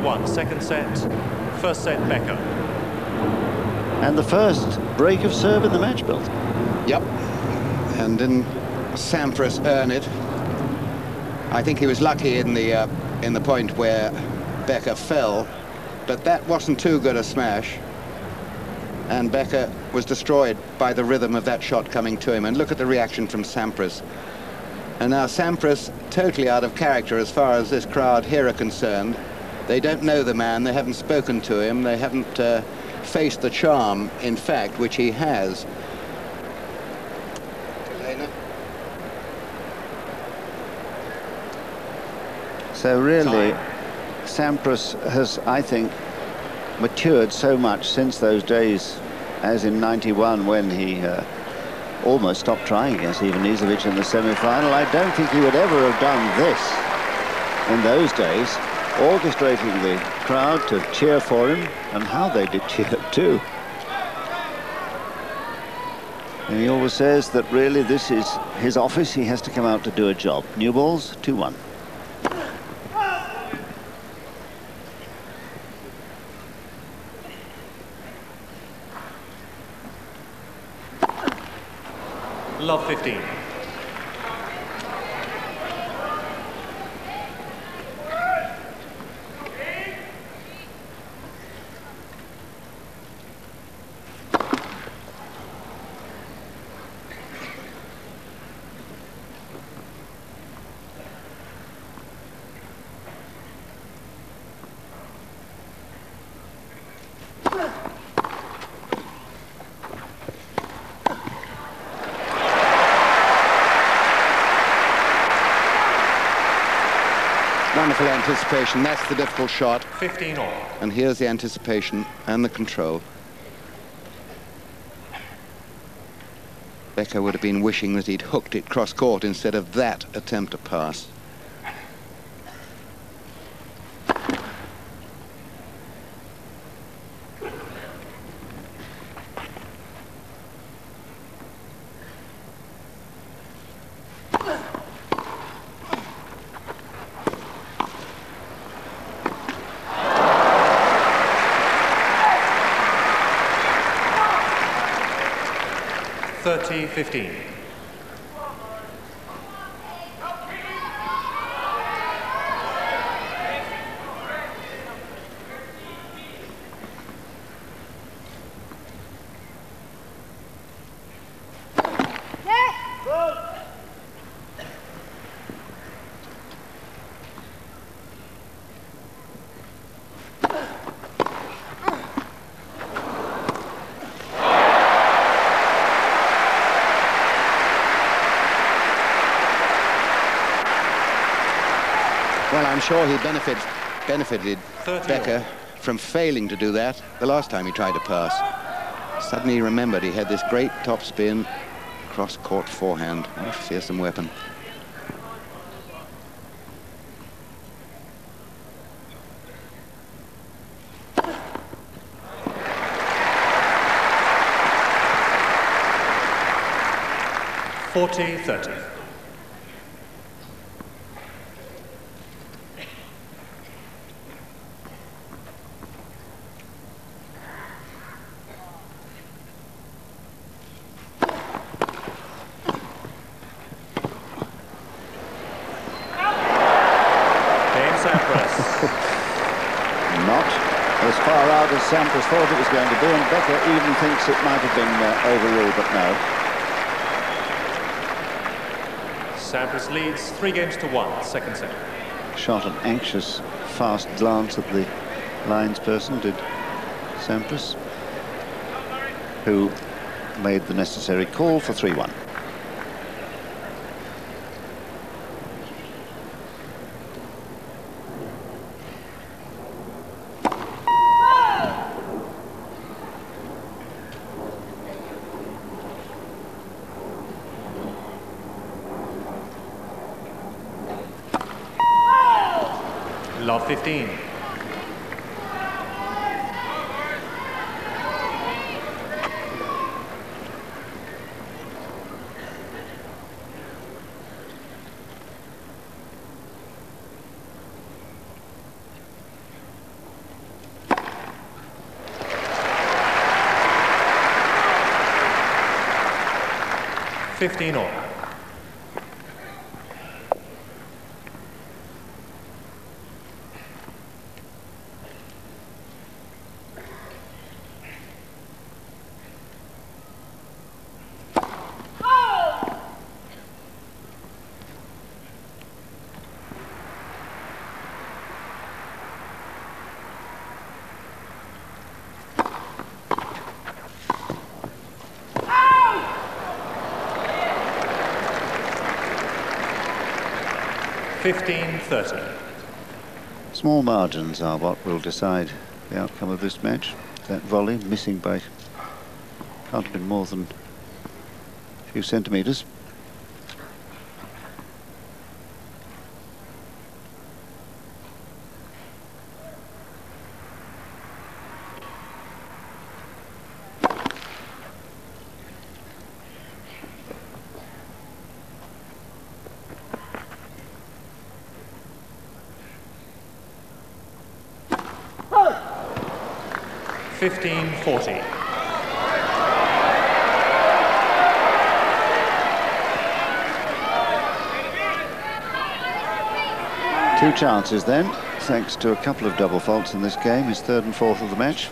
1, second set. First set, Becker. And the first break of serve in the match, Bill. Yep. And didn't Sampras earn it? I think he was lucky in the point where Becker fell, but that wasn't too good a smash. And Becker was destroyed by the rhythm of that shot coming to him. And look at the reaction from Sampras. And now Sampras totally out of character as far as this crowd here are concerned. They don't know the man, they haven't spoken to him, they haven't faced the charm, in fact, which he has. So really, Sampras has, I think, matured so much since those days, as in '91 when he almost stopped trying against Ivanisevic in the semi-final. I don't think he would ever have done this in those days, orchestrating the crowd to cheer for him, and how they did cheer too. And he always says that really this is his office, he has to come out to do a job. New balls, 2-1. Love 15. Wonderful anticipation, that's the difficult shot. 15 all. And here's the anticipation and the control. Becker would have been wishing that he'd hooked it cross-court instead of that attempt to pass. $30-15. Well, I'm sure he benefited 30 Becker from failing to do that the last time he tried to pass. Suddenly he remembered he had this great topspin cross-court forehand. What a fearsome weapon. $40-30. Not as far out as Sampras thought it was going to be, and Becker even thinks it might have been overruled, but no. Sampras leads 3-1, second set. Shot an anxious, fast glance at the linesperson, did Sampras, who made the necessary call for 3-1. Love 15. 15 all. Out! 15-30. Small margins are what will decide the outcome of this match. That volley missing by, can't have been more than a few centimetres. Halt! 15-40. Two chances then, thanks to a couple of double faults in this game, his third and fourth of the match.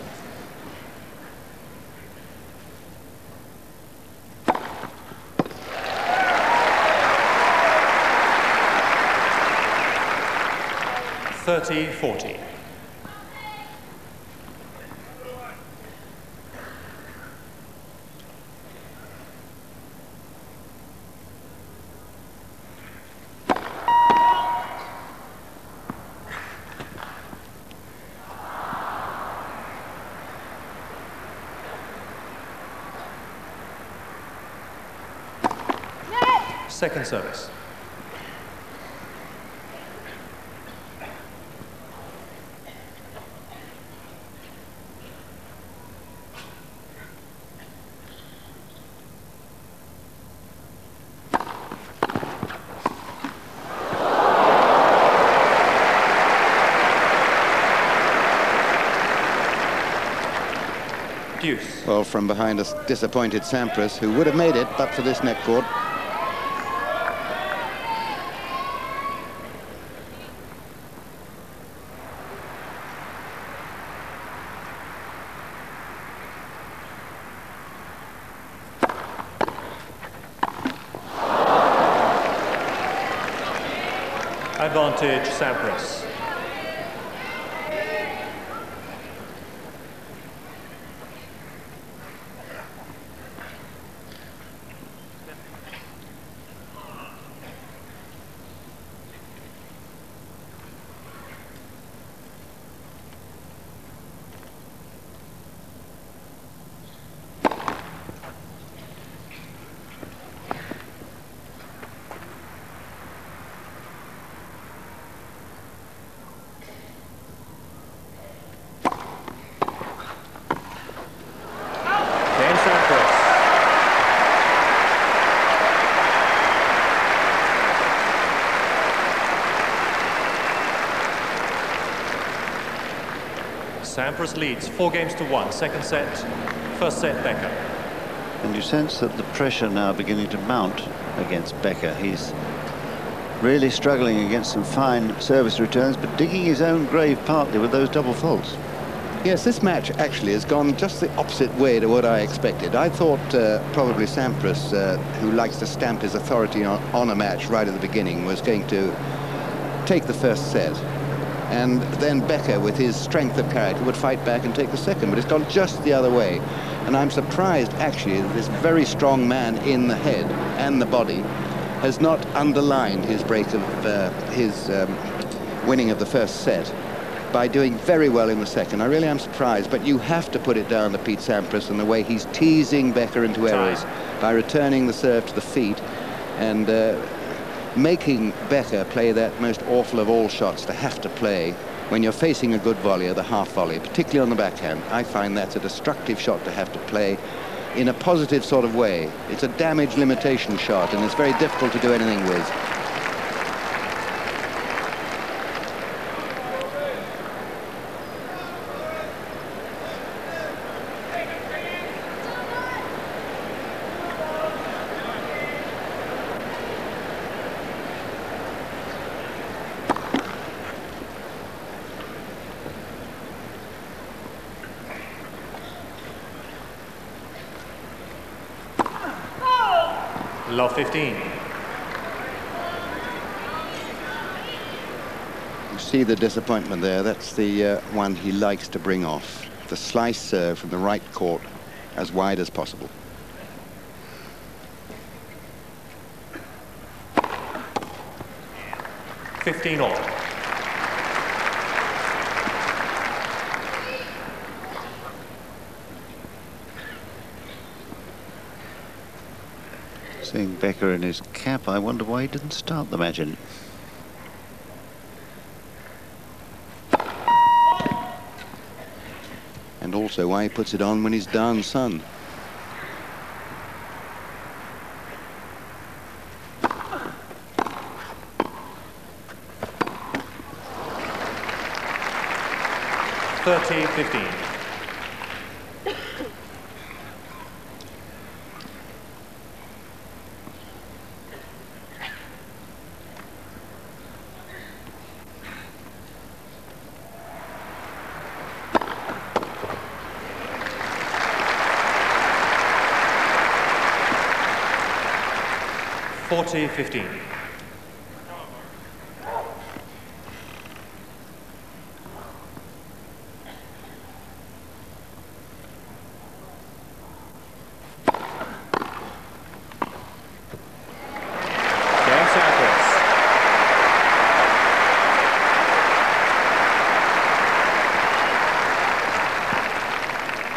(30-40). Second service. Deuce. Well, from behind a disappointed Sampras, who would have made it but for this net cord. Advantage Sampras. Sampras leads 4-1. Second set, first set Becker. And you sense that the pressure now beginning to mount against Becker. He's really struggling against some fine service returns, but digging his own grave partly with those double faults. Yes, this match actually has gone just the opposite way to what I expected. I thought probably Sampras, who likes to stamp his authority on a match right at the beginning, was going to take the first set. And then Becker, with his strength of character, would fight back and take the second. But it's gone just the other way. And I'm surprised, actually, that this very strong man in the head and the body has not underlined his break of his winning of the first set by doing very well in the second. I really am surprised, but you have to put it down to Pete Sampras and the way he's teasing Becker into errors by returning the serve to the feet and making Becker play that most awful of all shots to have to play when you're facing a good volley or the half volley, particularly on the backhand. I find that's a destructive shot to have to play in a positive sort of way. It's a damage limitation shot, and it's very difficult to do anything with. Love 15. You see the disappointment there. That's the one he likes to bring off. The slice serve from the right court as wide as possible. $15 all. Seeing Becker in his cap, I wonder why he didn't start the match in. And also why he puts it on when he's down sun. $30-15. $40-15.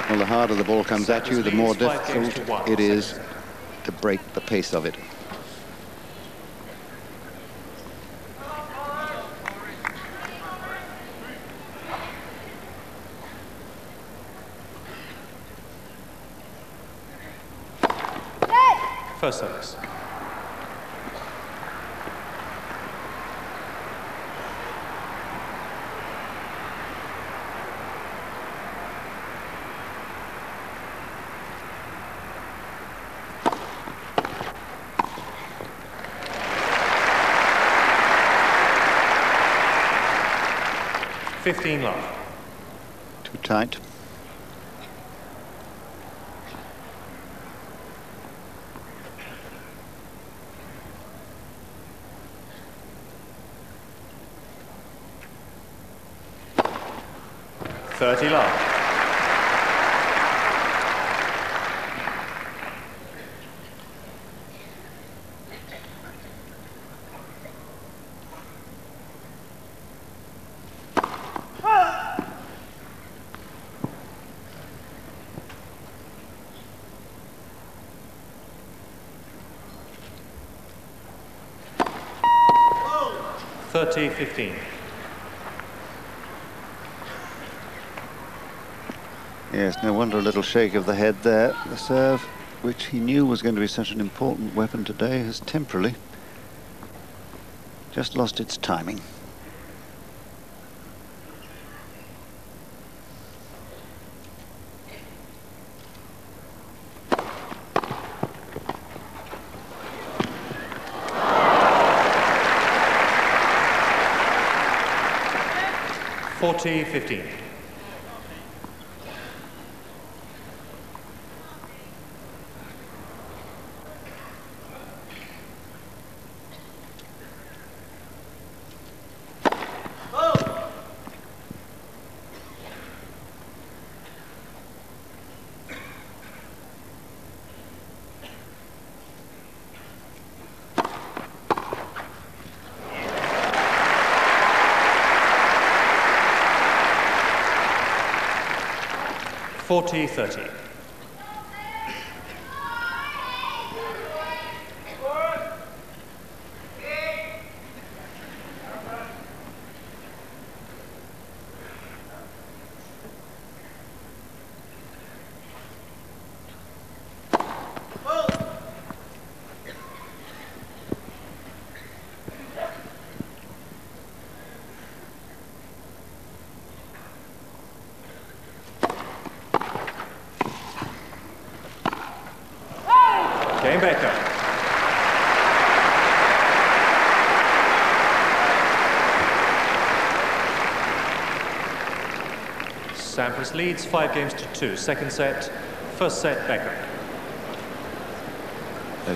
Well, the harder the ball comes at you, the more Sampras leads 5 games to difficult 1. it is to break the pace of it. First service. $15 love. Too tight. $30 love. $30-15. Yes, no wonder a little shake of the head there. The serve, which he knew was going to be such an important weapon today, has temporarily just lost its timing. $40-15. $40-30. B Becker. Sampras leads 5 games to 2. Second set, first set Becker.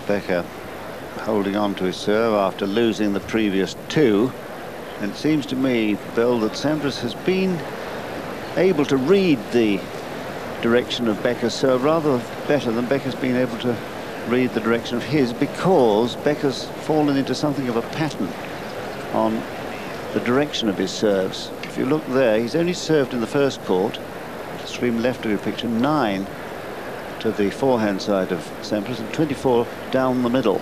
Becker holding on to his serve after losing the previous two. And it seems to me, Bill, that Sampras has been able to read the direction of Becker's serve rather better than Becker's been able to read the direction of his, because Becker's fallen into something of a pattern on the direction of his serves. If you look there, he's only served in the first court, extreme left of your picture, 9 to the forehand side of Sampras and 24 down the middle.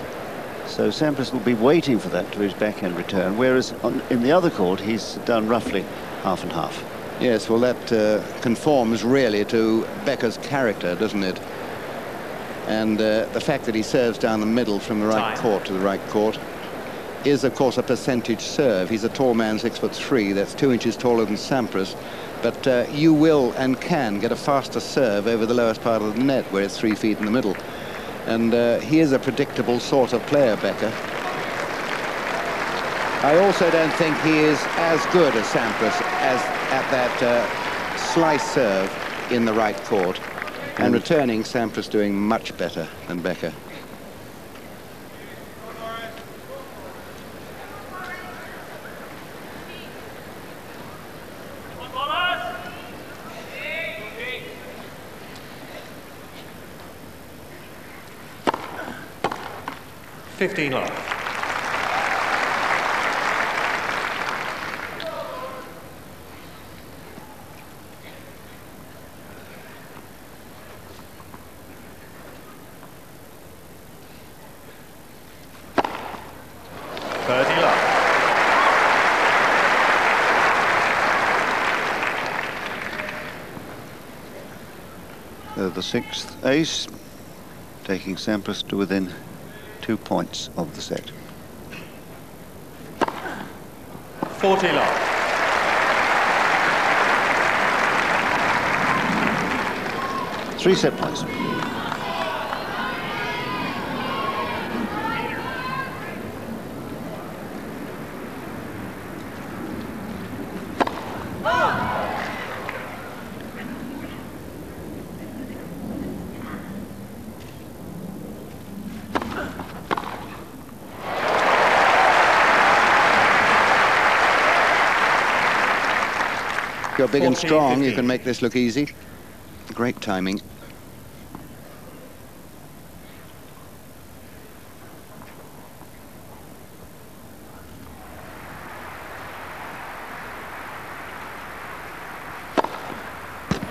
So Sampras will be waiting for that to his backhand return, whereas in the other court he's done roughly half and half. Yes, well, that conforms really to Becker's character, doesn't it? And the fact that he serves down the middle from the right court to the right court is, of course, a percentage serve. He's a tall man, 6'3". That's 2 inches taller than Sampras. But you will and can get a faster serve over the lowest part of the net, where it's 3 feet in the middle. And he is a predictable sort of player, Becker. I also don't think he is as good as Sampras as at that slice serve in the right court. And returning, Sampras doing much better than Becker. $15 love. The sixth ace, taking Sampras to within 2 points of the set. 40 love. Three set points. You're big and strong, you can make this look easy. Great timing.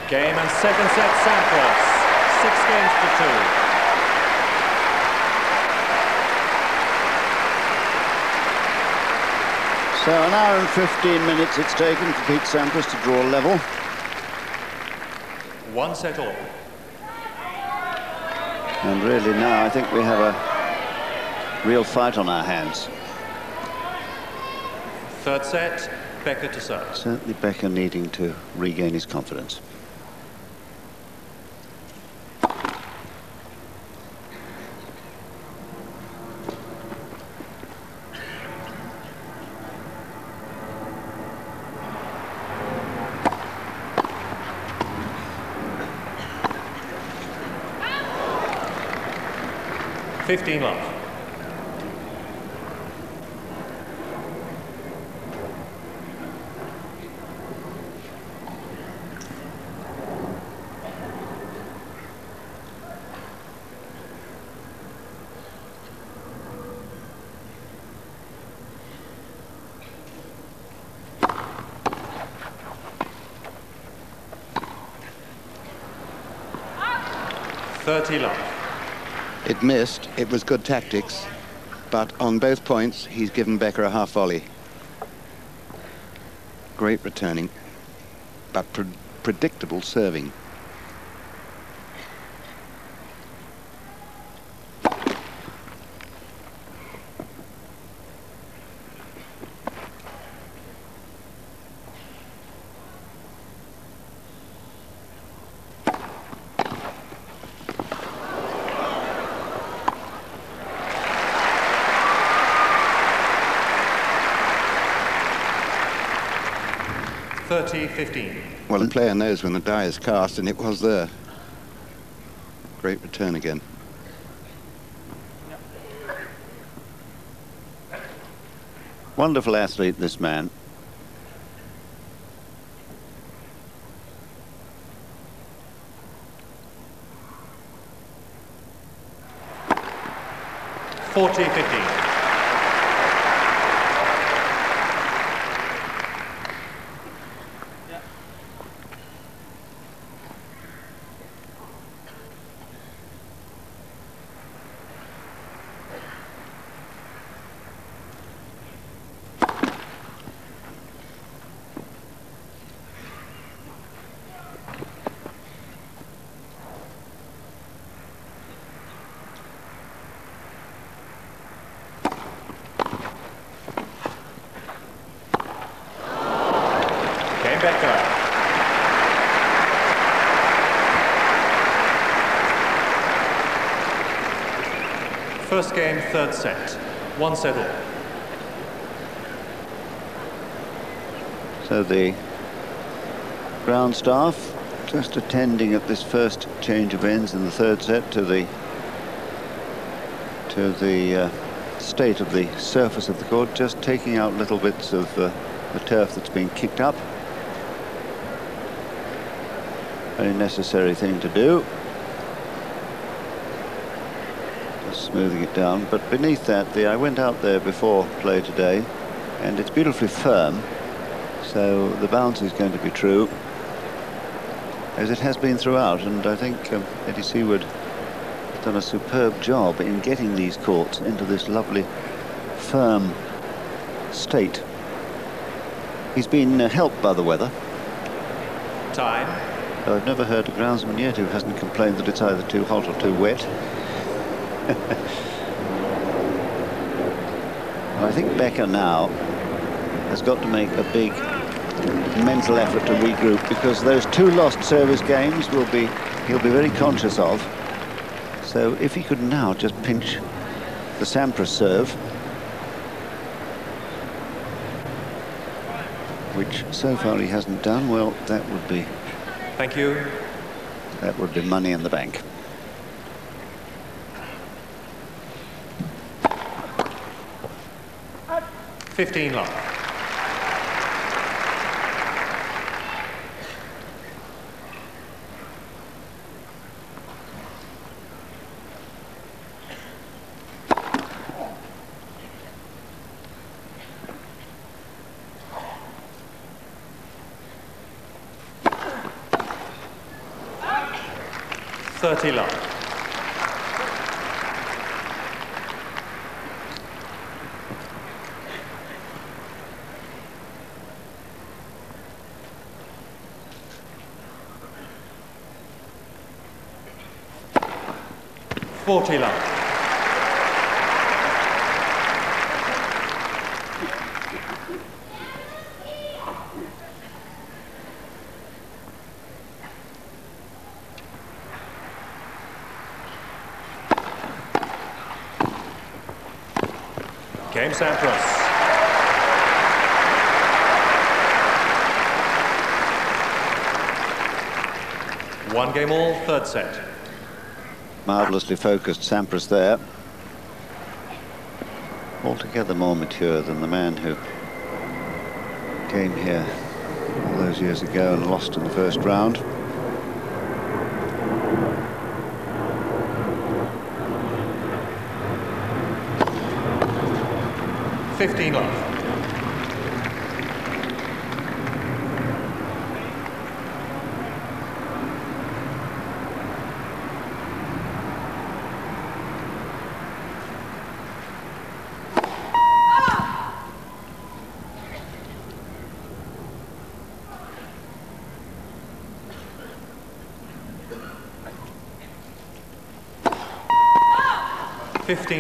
Game and second set, Sampras. 6 games to 2. So an hour and 15 minutes it's taken for Pete Sampras to draw level. 1 set all. And really now I think we have a real fight on our hands. Third set, Becker to serve. Certainly Becker needing to regain his confidence. $15 love. $30 love. It missed. It was good tactics, but on both points he's given Becker a half volley. Great returning, but predictable serving. $30-15. Well, the player knows when the die is cast, and it was there. Great return again. Wonderful athlete, this man. B Becker. First game, third set. 1 set all. So the ground staff just attending at this first change of ends in the third set to the state of the surface of the court, just taking out little bits of the turf that's been kicked up. Very necessary thing to do. Just smoothing it down. But beneath that, I went out there before play today, and it's beautifully firm. So the bounce is going to be true, as it has been throughout. And I think Eddie Seaward has done a superb job in getting these courts into this lovely, firm state. He's been helped by the weather. Time. I've never heard a groundsman yet who hasn't complained that it's either too hot or too wet. I think Becker now has got to make a big mental effort to regroup, because those 2 lost service games he'll be very conscious of. So if he could now just pinch the Sampras serve, which so far he hasn't done, well, that would be... Thank you. That would be money in the bank. Out. 15 love. Love. Love. Game Sampras. One game all, third set. Marvellously focused Sampras there. Altogether more mature than the man who came here all those years ago and lost in the first round. Love.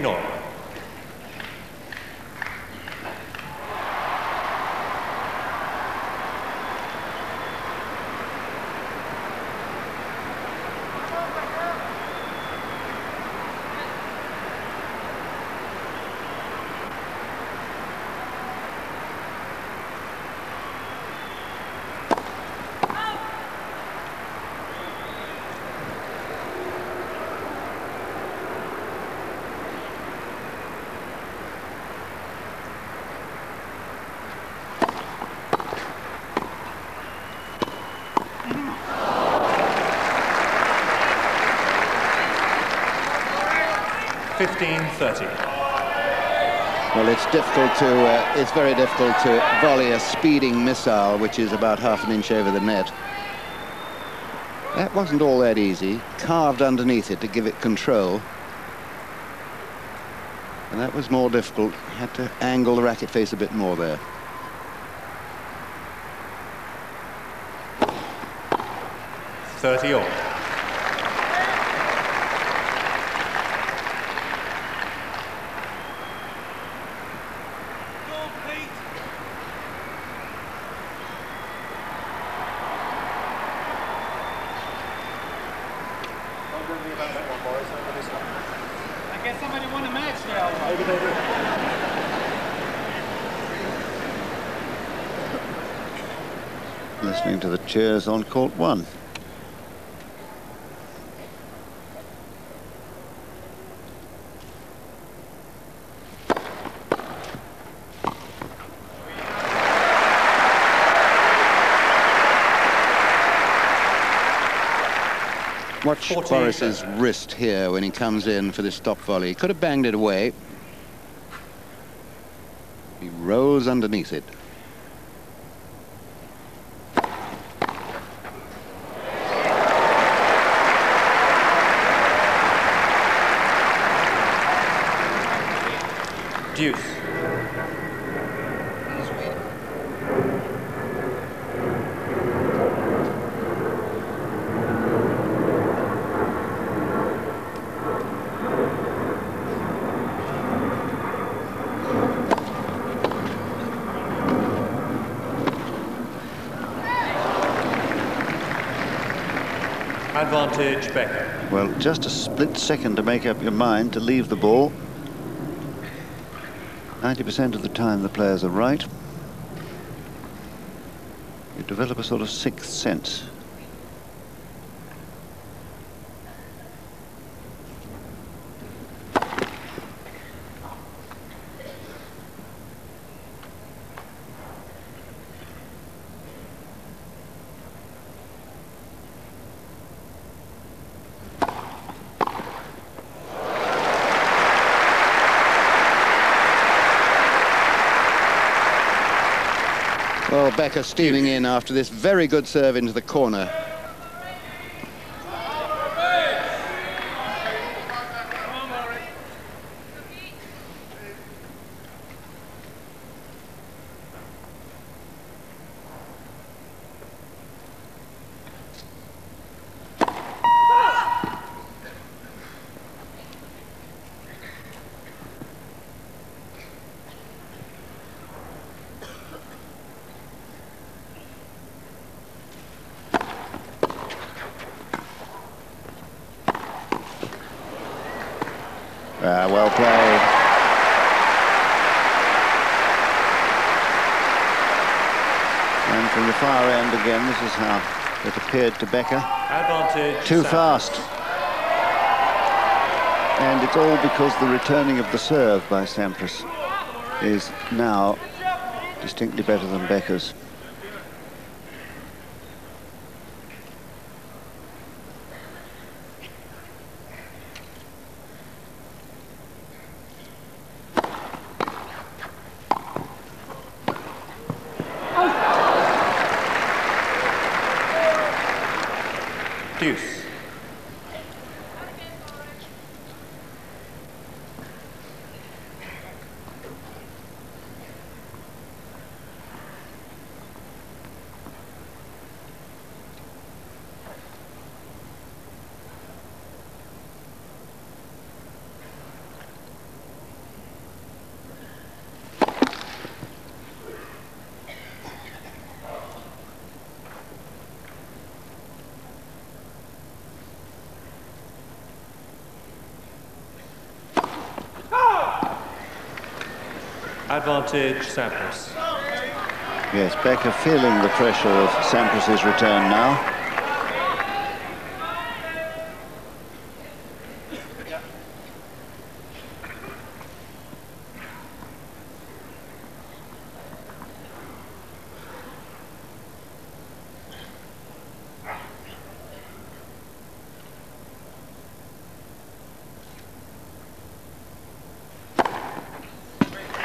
All. 15-30. Well, it's very difficult to volley a speeding missile, which is about half an inch over the net. That wasn't all that easy. Carved underneath it to give it control. And that was more difficult. Had to angle the racket face a bit more there. Thirty all. I guess somebody won a match now. Listening to the cheers on court 1. Watch Boris's wrist here when he comes in for this stop volley. He could have banged it away. He rolls underneath it. Deuce. Advantage Becker. Well, just a split second to make up your mind to leave the ball. 90% of the time the players are right. You develop a sort of sixth sense. Well, Becker steaming in after this very good serve into the corner. Well played. And from the far end again, this is how it appeared to Becker. Advantage. Too Sampras. fast. And it's all because the returning of the serve by Sampras is now distinctly better than Becker's. Deuce. Advantage Sampras. Yes, Becker feeling the pressure of Sampras's return now.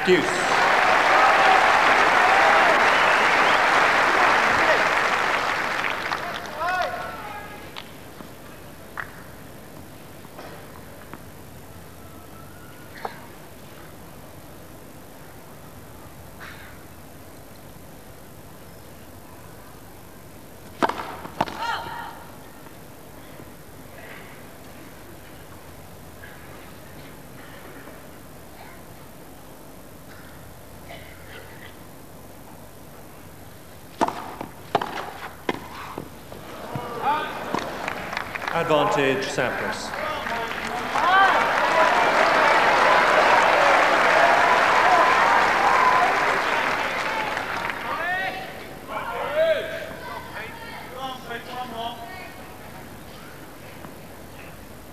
Deuce. Advantage, Sampras.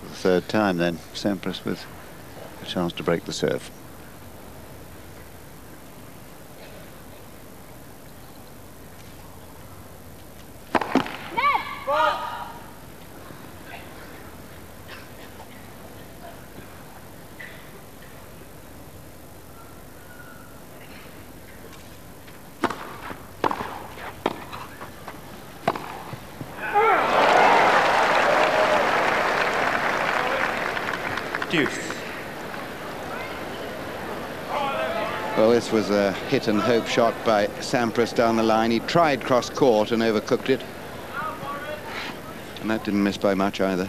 The third time then, Sampras with a chance to break the serve. Deuce. Well, this was a hit and hope shot by Sampras down the line. He tried cross court and overcooked it. And that didn't miss by much either.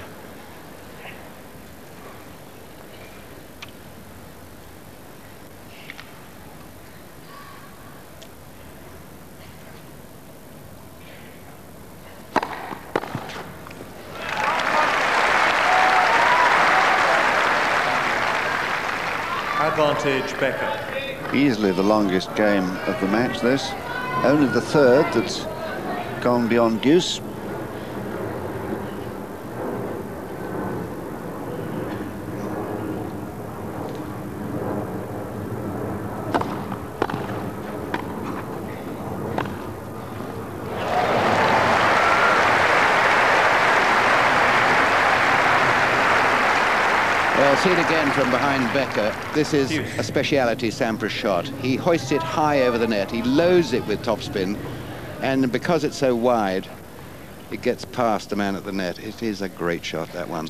Advantage, Becker. Easily the longest game of the match, this. Only the third that's gone beyond deuce. Well, see it again from behind Becker. This is a speciality Sampras shot. He hoists it high over the net. He loads it with topspin, and because it's so wide, it gets past the man at the net. It is a great shot, that one.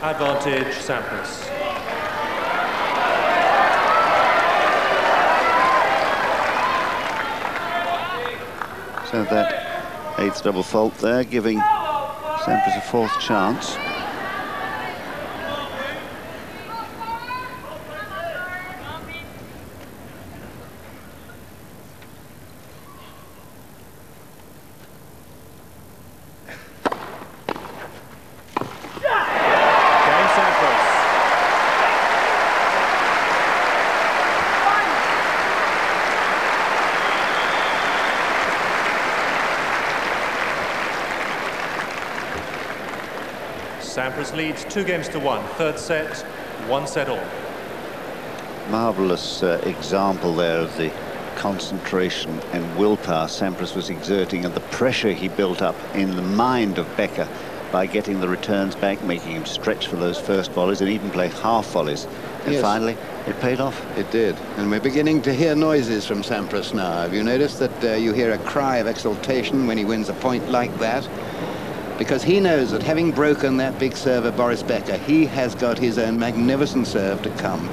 Advantage, Sampras. So that eighth double fault there, giving Sampras a fourth chance. Sampras leads 2-1. Third set, 1 set all. Marvellous example there of the concentration and willpower Sampras was exerting and the pressure he built up in the mind of Becker by getting the returns back, making him stretch for those first volleys and even play half volleys. And yes, finally, it paid off. It did. And we're beginning to hear noises from Sampras now. Have you noticed that you hear a cry of exultation when he wins a point like that? Because he knows that having broken that big serve of Boris Becker, he has got his own magnificent serve to come.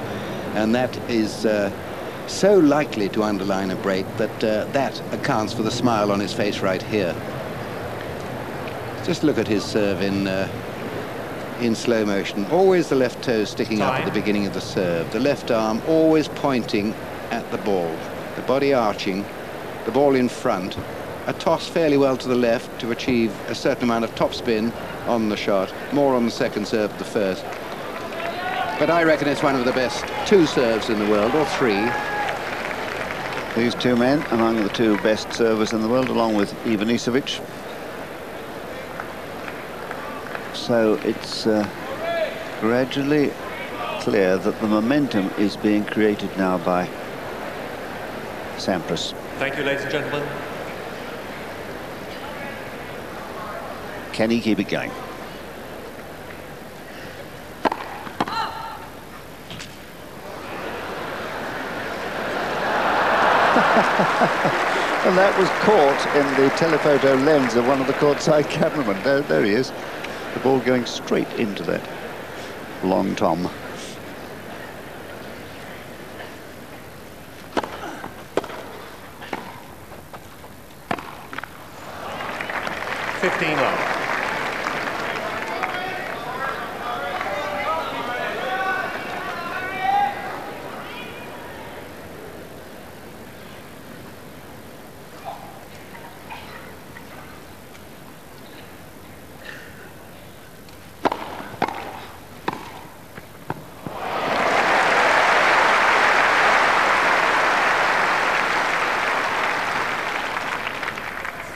And that is so likely to underline a break that that accounts for the smile on his face right here. Just look at his serve in slow motion. Always the left toe sticking up at the beginning of the serve. The left arm always pointing at the ball. The body arching, the ball in front. A toss fairly well to the left to achieve a certain amount of topspin on the shot. More on the second serve than the first. But I reckon it's one of the best 2 serves in the world, or 3. These two men among the 2 best servers in the world, along with Ivanisevic. So it's gradually clear that the momentum is being created now by Sampras. Thank you, ladies and gentlemen. Can he keep it going? And that was caught in the telephoto lens of one of the courtside cameramen. There he is. The ball going straight into that long tom. Love.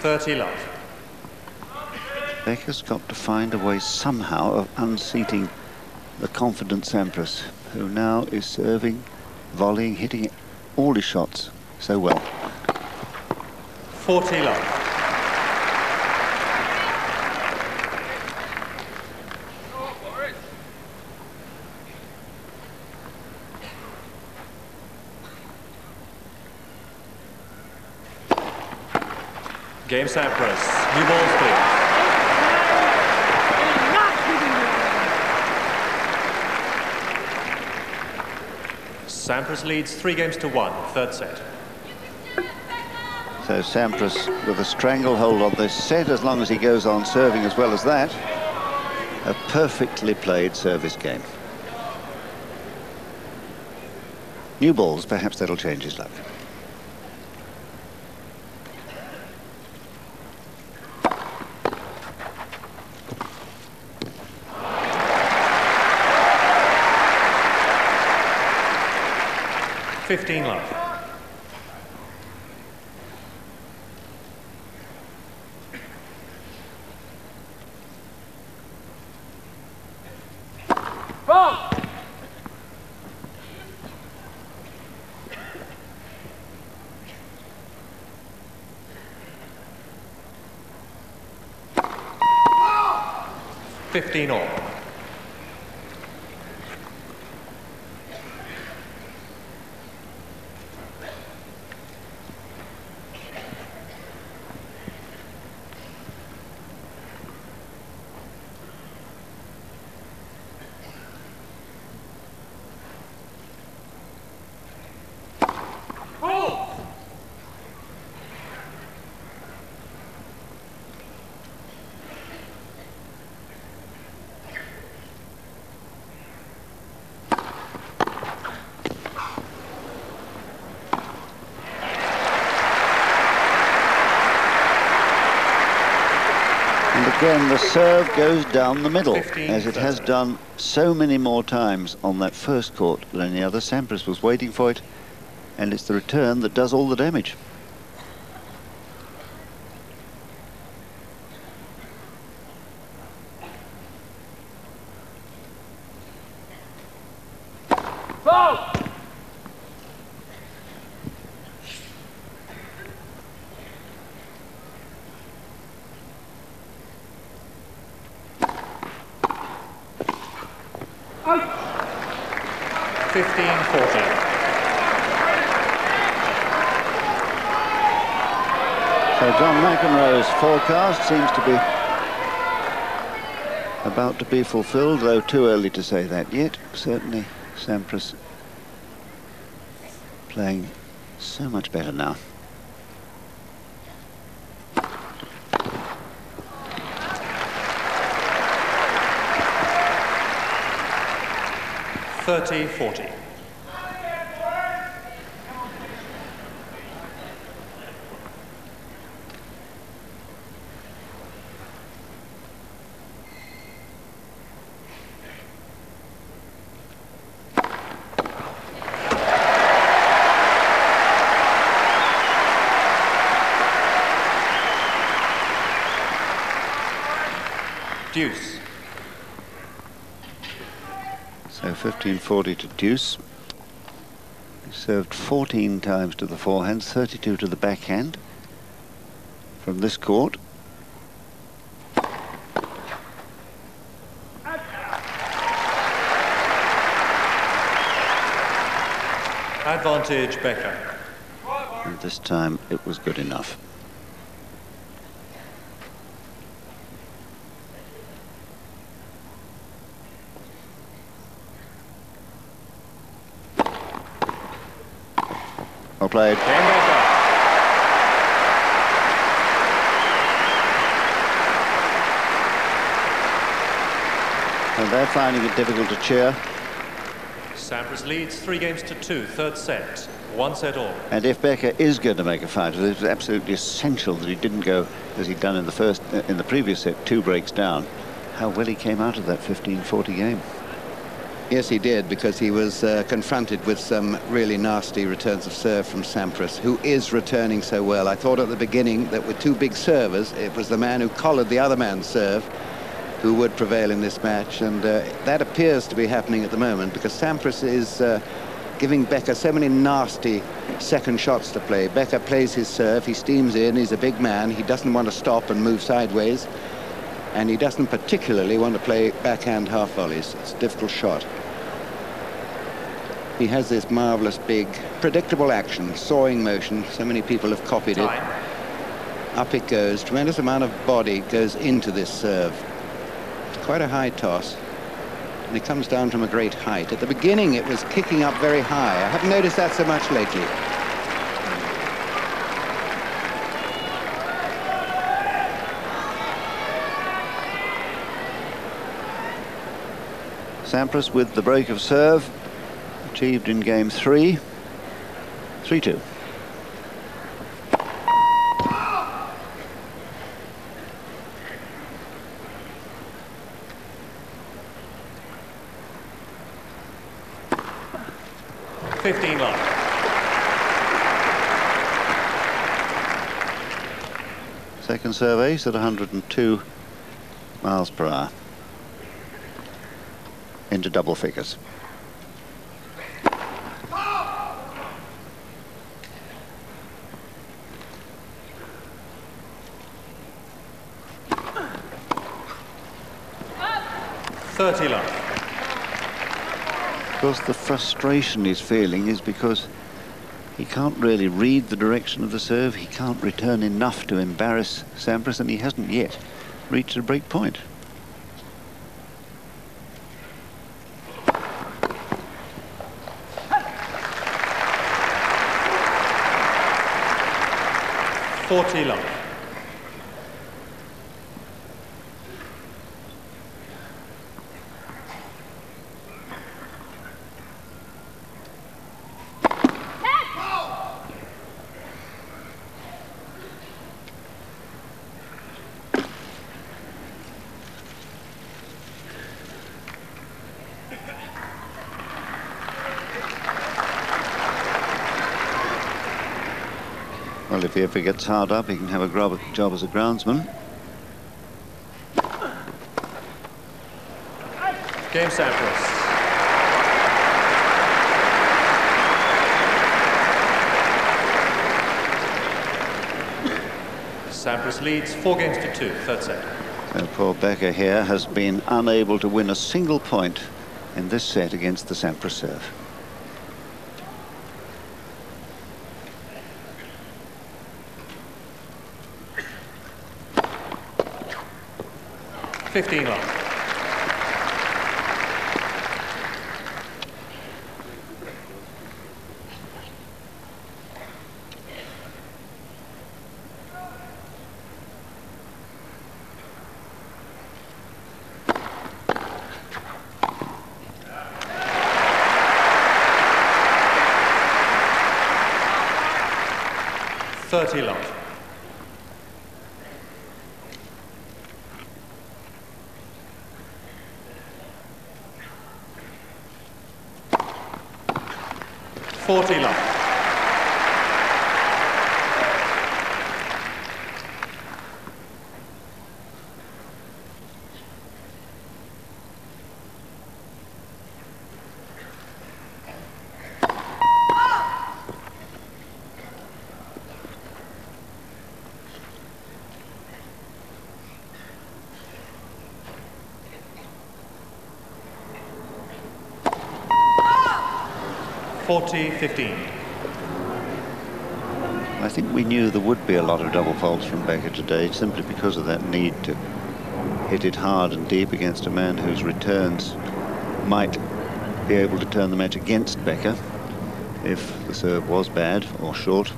30 love. Becker's got to find a way somehow of unseating the confident Sampras, who now is serving, volleying, hitting all his shots so well. 40 love. Game Sampras. New balls, please. Sampras leads 3-1, third set. So Sampras with a stranglehold on this set, as long as he goes on serving as well as that. A perfectly played service game. New balls, perhaps that'll change his luck. Love. Ball. All. Again, the serve goes down the middle, as it has done so many more times on that first court than any other. Sampras was waiting for it, and it's the return that does all the damage. Ball. Out. 15-40. So John McEnroe's forecast seems to be about to be fulfilled, though too early to say that yet. Certainly Sampras playing so much better now. $30-40. Deuce. 15-40 to deuce. He served 14 times to the forehand, 32 to the backhand from this court. Advantage Becker. And this time it was good enough. Well played. Game Becker. And they're finding it difficult to cheer. Sampras leads 3-2, third set. 1 set all. And if Becker is going to make a fight, it was absolutely essential that he didn't go as he'd done in the previous set, 2 breaks down. How well he came out of that 15-40 game. Yes, he did, because he was confronted with some really nasty returns of serve from Sampras, who is returning so well. I thought at the beginning that with 2 big servers, it was the man who collared the other man's serve who would prevail in this match, and that appears to be happening at the moment, because Sampras is giving Becker so many nasty second shots to play. Becker plays his serve, he steams in, he's a big man, he doesn't want to stop and move sideways, and he doesn't particularly want to play backhand half volleys. It's a difficult shot. He has this marvelous big predictable action, sawing motion. So many people have copied it. Up it goes. Tremendous amount of body goes into this serve. It's quite a high toss, and it comes down from a great height. At the beginning it was kicking up very high. I haven't noticed that so much lately. Sampras with the break of serve, achieved in game 3. 3-2. Second serve ace at 102 miles per hour. Into double figures. Of course, the frustration he's feeling is because he can't really read the direction of the serve. He can't return enough to embarrass Sampras, and he hasn't yet reached a break point. Love. Well, if he ever gets hard up, he can have a job as a groundsman. Game Sampras. Sampras leads 4-2, third set. So poor Becker here has been unable to win a single point in this set against the Sampras serve. Love. Love. Love. 40-15. I think we knew there would be a lot of double faults from Becker today, simply because of that need to hit it hard and deep against a man whose returns might be able to turn the match against Becker if the serve was bad or short.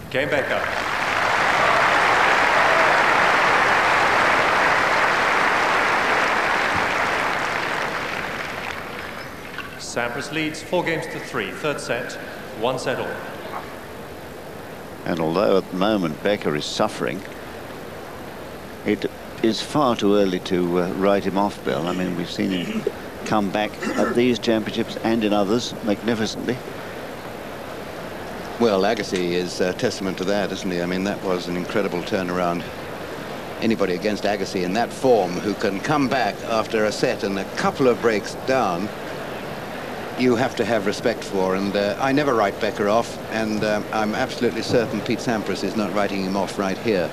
Game Becker. Sampras leads 4-3, third set, 1 set all. And although at the moment Becker is suffering, it is far too early to write him off, Bill. I mean, we've seen him come back at these championships and in others magnificently. Well, Agassi is a testament to that, isn't he? I mean, that was an incredible turnaround. Anybody against Agassi in that form who can come back after a set and a couple of breaks down, you have to have respect for. And I never write Becker off, and I'm absolutely certain Pete Sampras is not writing him off right here.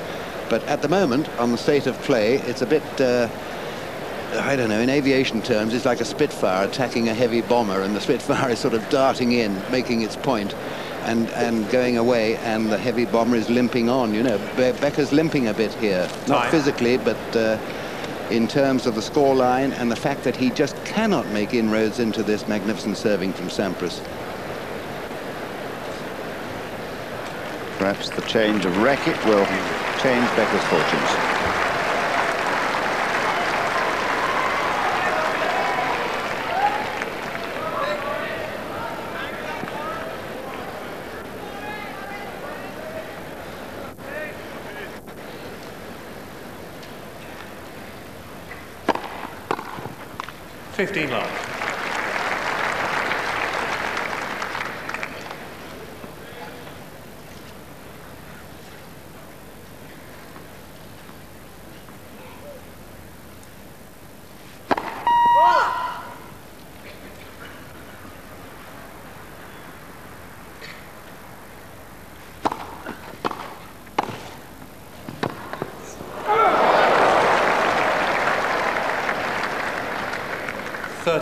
But at the moment, on the state of play, it's a bit, I don't know, in aviation terms, it's like a Spitfire attacking a heavy bomber, and the Spitfire is sort of darting in, making its point, and going away, and the heavy bomber is limping on. You know, Becker's limping a bit here, not physically, but in terms of the score line and the fact that he just cannot make inroads into this magnificent serving from Sampras. Perhaps the change of racket will change Becker's fortunes.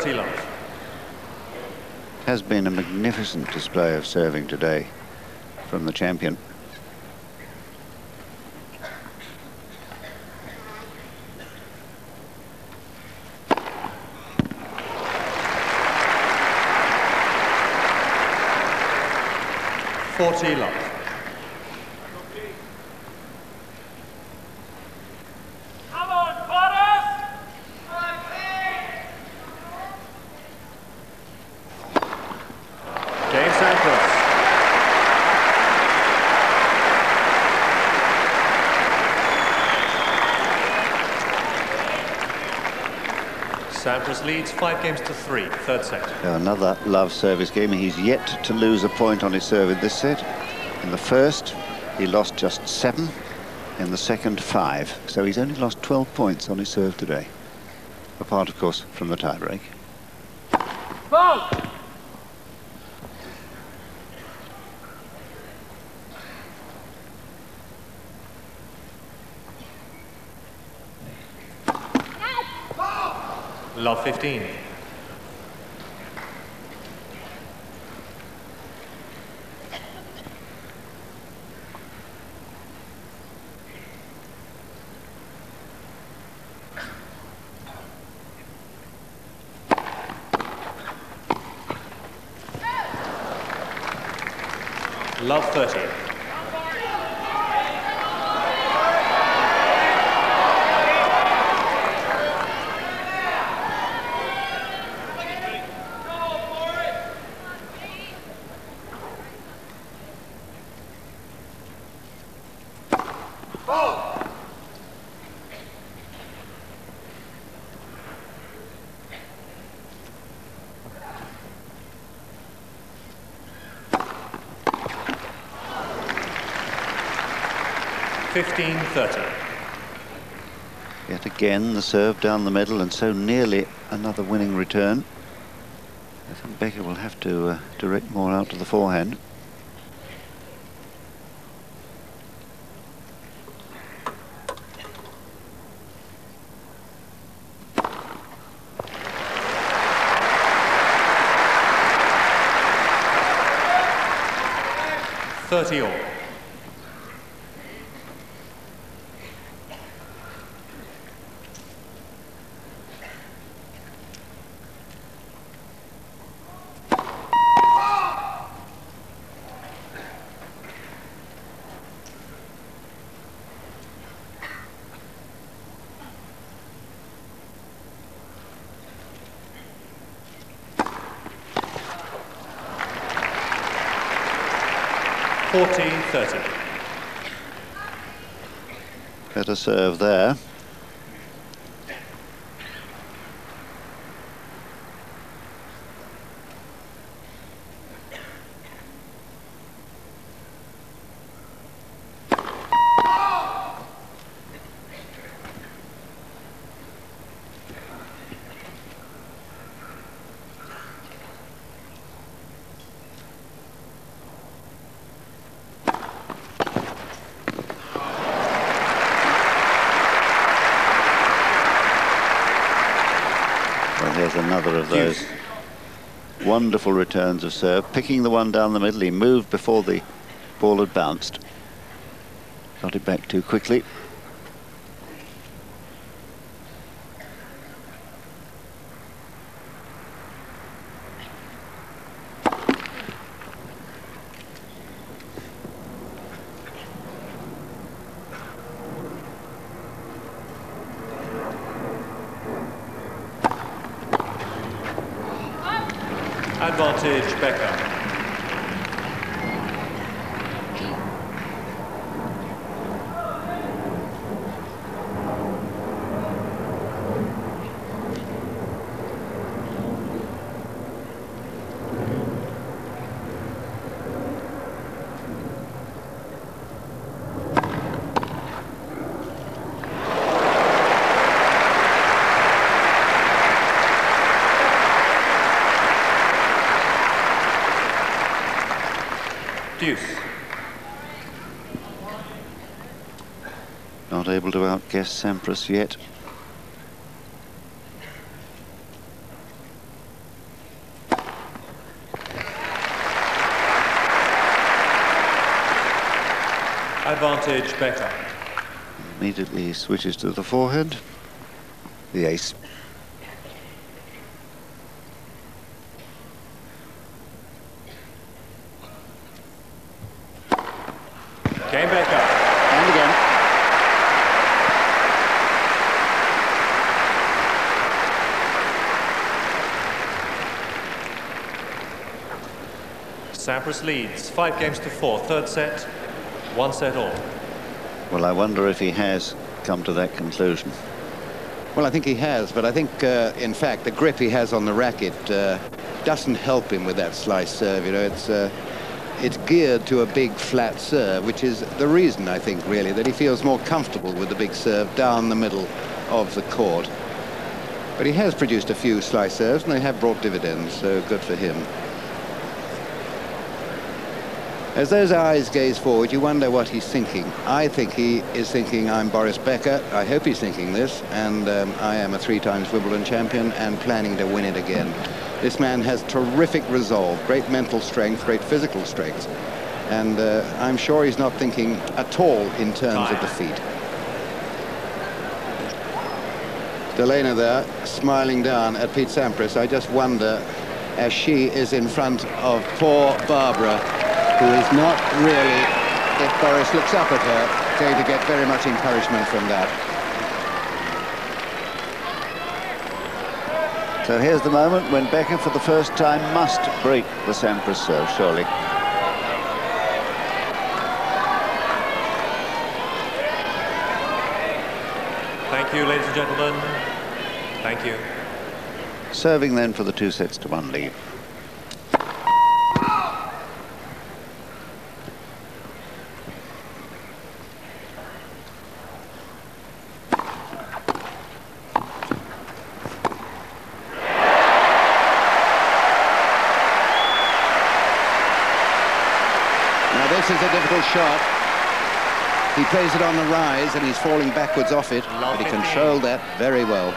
Love. Has been a magnificent display of serving today from the champion. Love. Sampras leads 5-3, third set. Another love service game. He's yet to lose a point on his serve in this set. In the first, he lost just 7. In the second, 5. So he's only lost 12 points on his serve today. Apart, of course, from the tiebreak. Ball! Love 15. Love 30. Yet again the serve down the middle, and so nearly another winning return. I think Becker will have to direct more out to the forehand. All. 14-30. Better serve there. Here's another of those wonderful returns of serve, picking the one down the middle. He moved before the ball had bounced, got it back too quickly. Advantage Becker. Deuce. Not able to outguess Sampras yet. Advantage Becker. Immediately switches to the forehand. The ace. Game Becker. And again. Sampras leads 5-4, third set, 1 set all. Well, I wonder if he has come to that conclusion. Well, I think he has, but I think, in fact, the grip he has on the racket doesn't help him with that slice serve. You know, it's geared to a big flat serve, which is the reason, I think, really, that he feels more comfortable with the big serve down the middle of the court. But he has produced a few slice serves, and they have brought dividends, so good for him. As those eyes gaze forward, you wonder what he's thinking. I think he is thinking, I'm Boris Becker. I hope he's thinking this, and I am a 3-time Wimbledon champion and planning to win it again. This man has terrific resolve, great mental strength, great physical strength, and I'm sure he's not thinking at all in terms of defeat. Delena there, smiling down at Pete Sampras. I just wonder, as she is in front of poor Barbara, who is not really, if Boris looks up at her, going to get very much encouragement from that. So here's the moment when Becker, for the first time, must break the Sampras serve, surely. Thank you, ladies and gentlemen. Thank you. Serving then for the 2-1 lead. this is a difficult shot. He plays it on the rise and he's falling backwards off it, but he controlled that very well.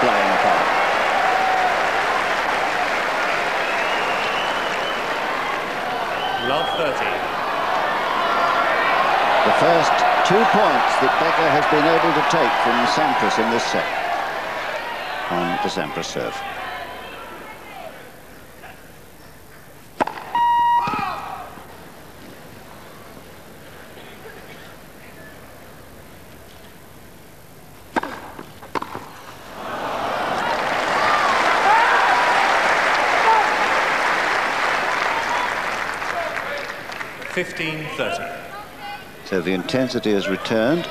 Playing a part. Love 30. The first 2 points that Becker has been able to take from Sampras in this set on the Sampras serve. So the intensity has returned.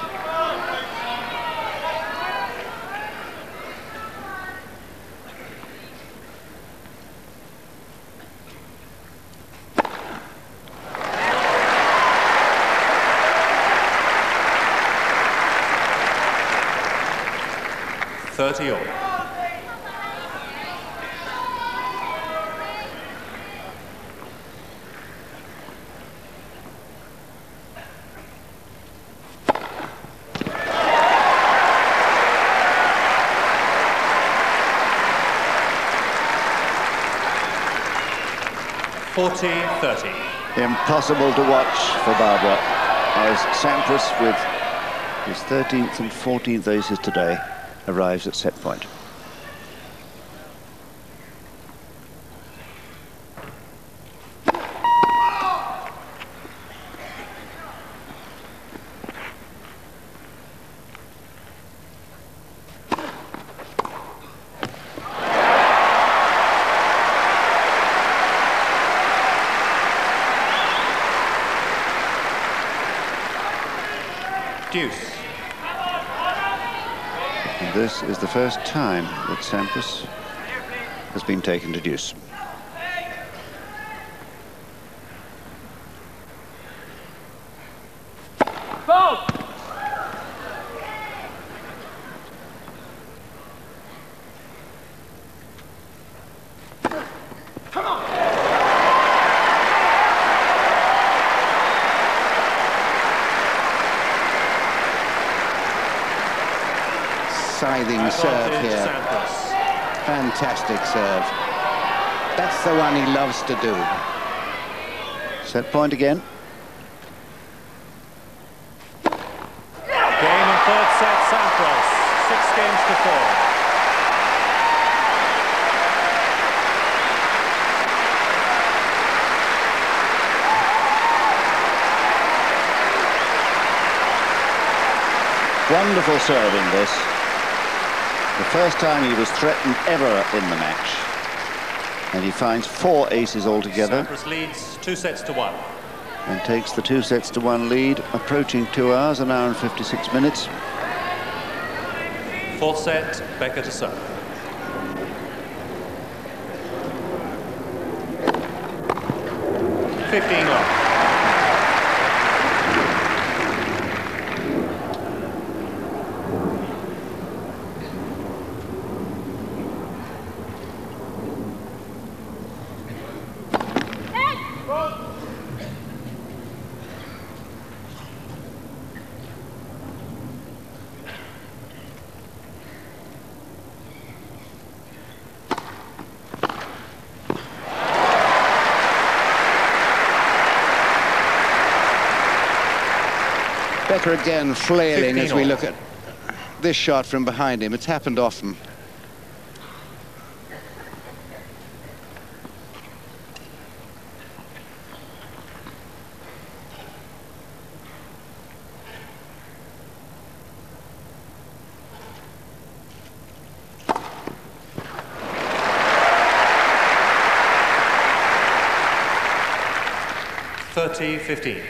All. 40-30. Impossible to watch for Barbara as Sampras, with his 13th and 14th aces today, arrives at set point. Deuce. And this is the first time that Sampras has been taken to deuce. Scything serve here. Fantastic serve. That's the one he loves to do. Set point again. Game and third set, Sampras. 6-4. Wonderful serve in this. The first time he was threatened ever in the match. And he finds 4 aces altogether. Sampras leads 2-1. And takes the 2-1 lead, approaching 2 hours, an hour and 56 minutes. Fourth set, Becker to serve. Long. Becker again flailing as we look at this shot from behind him. It's happened often. (30-15).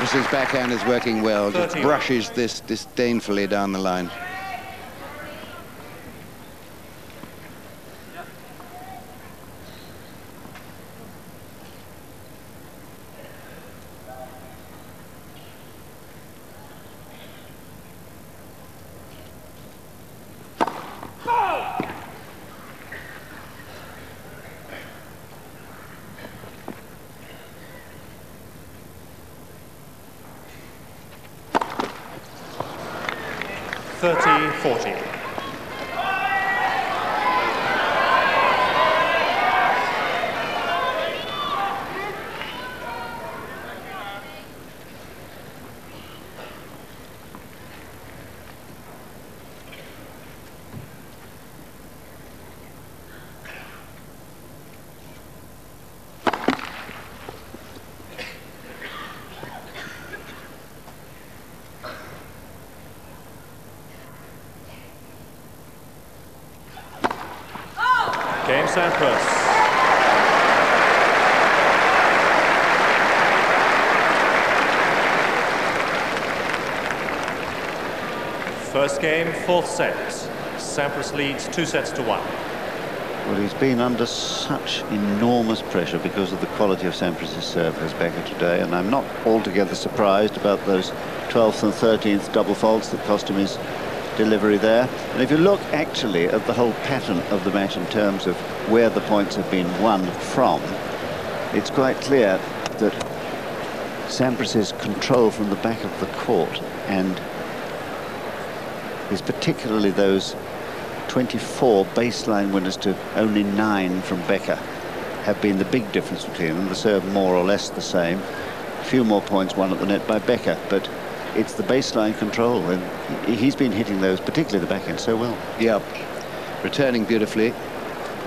Sampras's backhand is working well. Just 30. brushes this disdainfully down the line. Game Sampras. First game, fourth set. Sampras leads 2-1. Well, he's been under such enormous pressure because of the quality of Sampras's serve as Becker today, and I'm not altogether surprised about those 12th and 13th double faults that cost him his delivery there. And if you look actually at the whole pattern of the match in terms of where the points have been won from, it's quite clear that Sampras's control from the back of the court and is particularly those 24 baseline winners to only 9 from Becker have been the big difference between them. The serve more or less the same. A few more points won at the net by Becker, but it's the baseline control, and he's been hitting those, particularly the backhand, so well. Yeah, returning beautifully,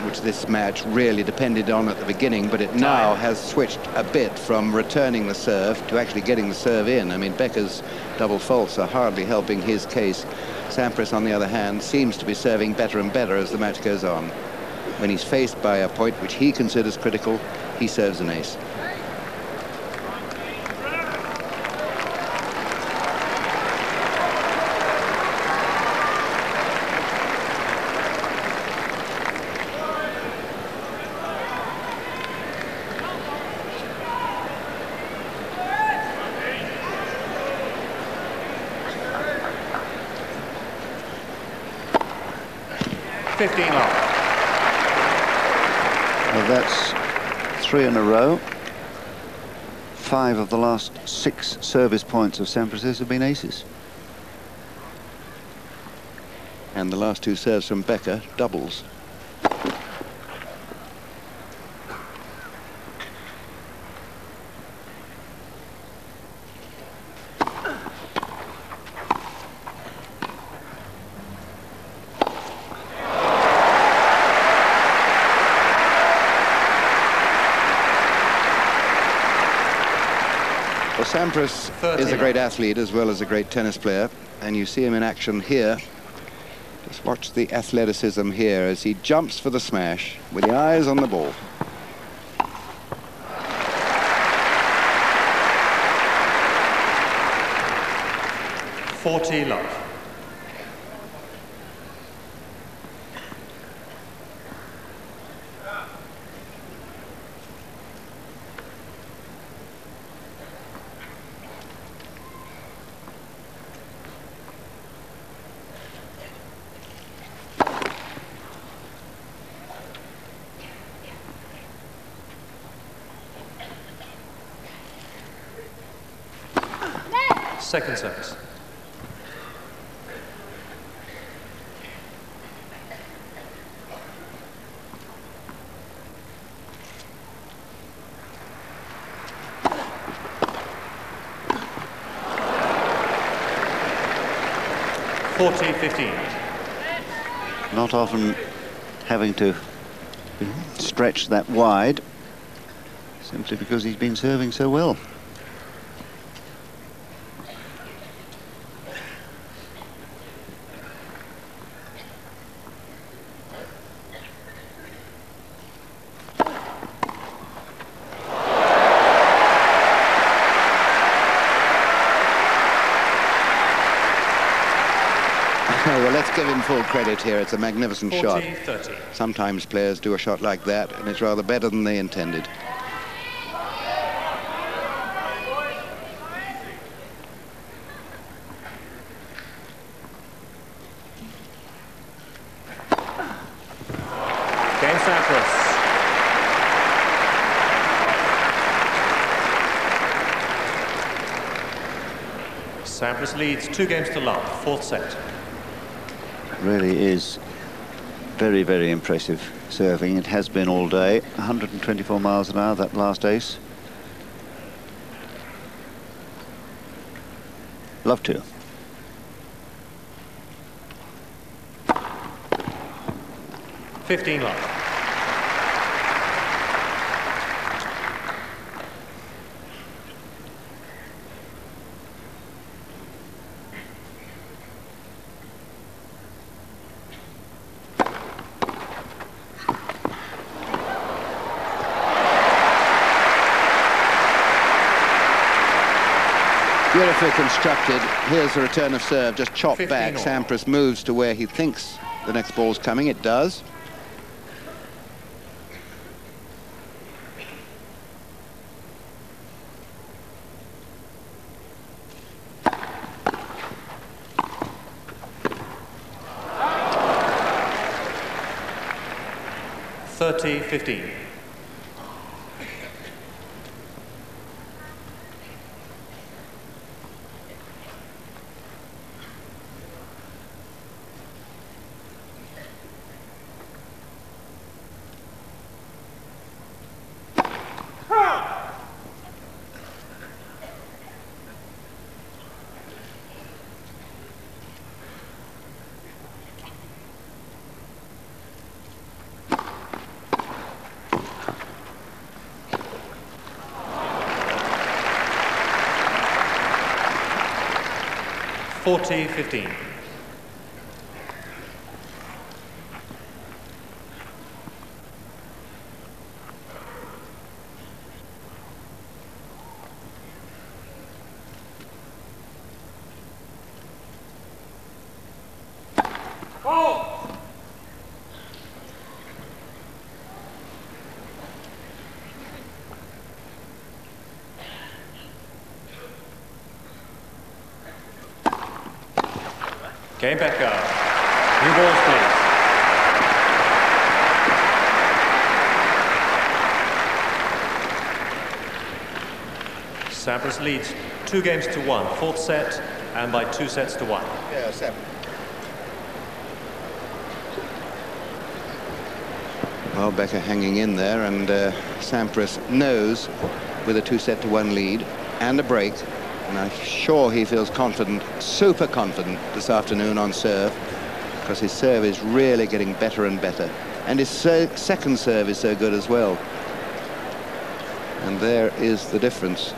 which this match really depended on at the beginning, but it now has switched a bit from returning the serve to actually getting the serve in. I mean, Becker's double faults are hardly helping his case. Sampras, on the other hand, seems to be serving better and better as the match goes on. When he's faced by a point which he considers critical, he serves an ace. Well, that's 3 in a row. 5 of the last 6 service points of Sampras's have been aces. And the last 2 serves from Becker, doubles. Well, Sampras is a great athlete as well as a great tennis player, and you see him in action here. Just watch the athleticism here as he jumps for the smash with the eyes on the ball. Love. Second service. Not often having to stretch that wide, simply because he's been serving so well. let's give him full credit here. It's a magnificent 40, shot. 30. Sometimes players do a shot like that, and it's rather better than they intended. Game Sampras. Sampras leads 2 games to love, 4th set. Really is very, very impressive serving. It has been all day. 124 miles an hour, that last ace. Love to. $15 love. Beautifully constructed. Here's the return of serve, just chopped back. 15 all. Sampras moves to where he thinks the next ball's coming. It does. $30-15. $40-15. Game Becker. New balls, please. Sampras leads 2 games to 1, 4th set, and by 2 sets to 1. Yeah, 7. Well, Becker hanging in there, and Sampras knows with a 2-set-to-1 lead and a break. And I'm sure he feels confident, super confident this afternoon on serve, because his serve is really getting better and better. And his second serve is so good as well. And there is the difference.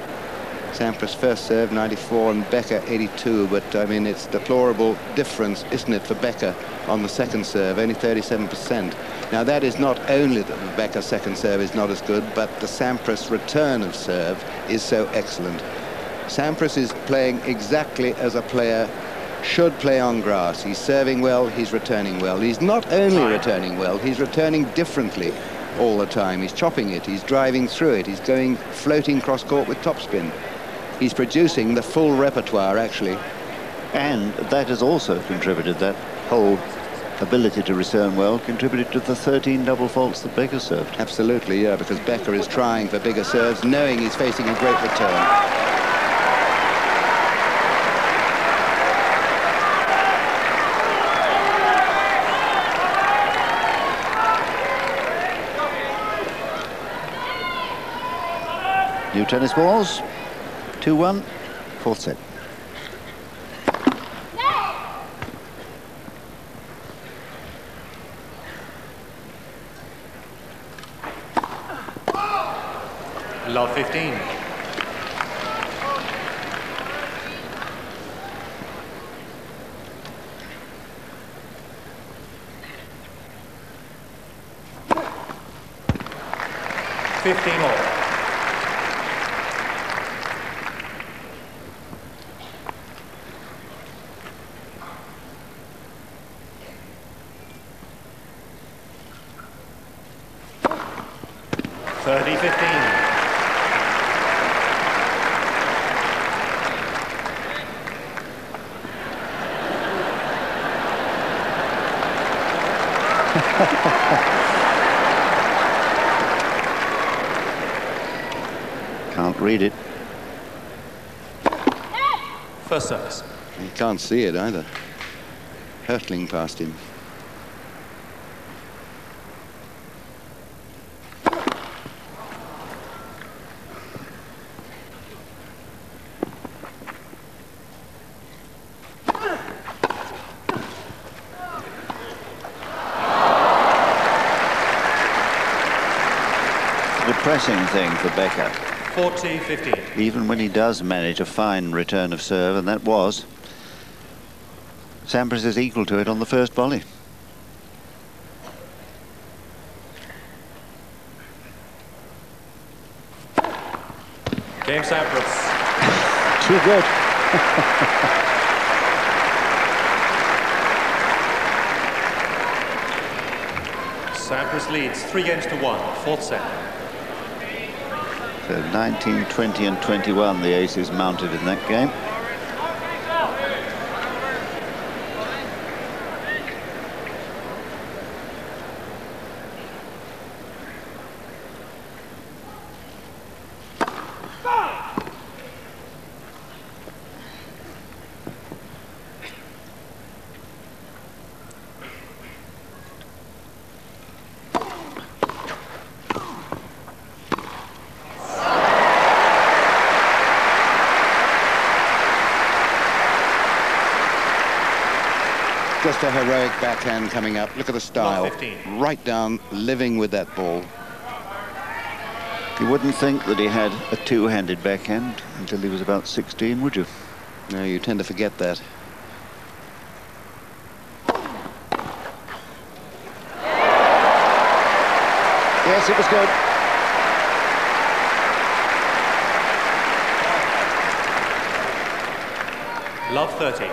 Sampras first serve 94 and Becker 82, but I mean it's deplorable difference, isn't it, for Becker on the second serve, only 37%. Now that is not only that the Becker second serve is not as good, but the Sampras return of serve is so excellent. Sampras is playing exactly as a player should play on grass. He's serving well, he's returning well. He's not only returning well, he's returning differently all the time. He's chopping it, he's driving through it, he's going floating cross-court with topspin. He's producing the full repertoire, actually. And that has also contributed, that whole ability to return well, contributed to the 13 double faults that Becker served. Absolutely, yeah, because Becker is trying for bigger serves, knowing he's facing a great return. New tennis balls, 2-1, 4th set. Love 15. $15 all. 30-15. Can't read it. First service. You can't see it either. Hurtling past him. Depressing thing for Becker. 40-15. Even when he does manage a fine return of serve, and that was, Sampras is equal to it on the first volley. Game Sampras. Too good. Sampras leads 3-1, fourth set. So 19, 20 and 21 the aces mounted in that game. Just a heroic backhand coming up. Look at the style. 15. Right down, living with that ball. You wouldn't think that he had a two-handed backhand until he was about 16, would you? No, you tend to forget that. Yes, it was good. Love 30.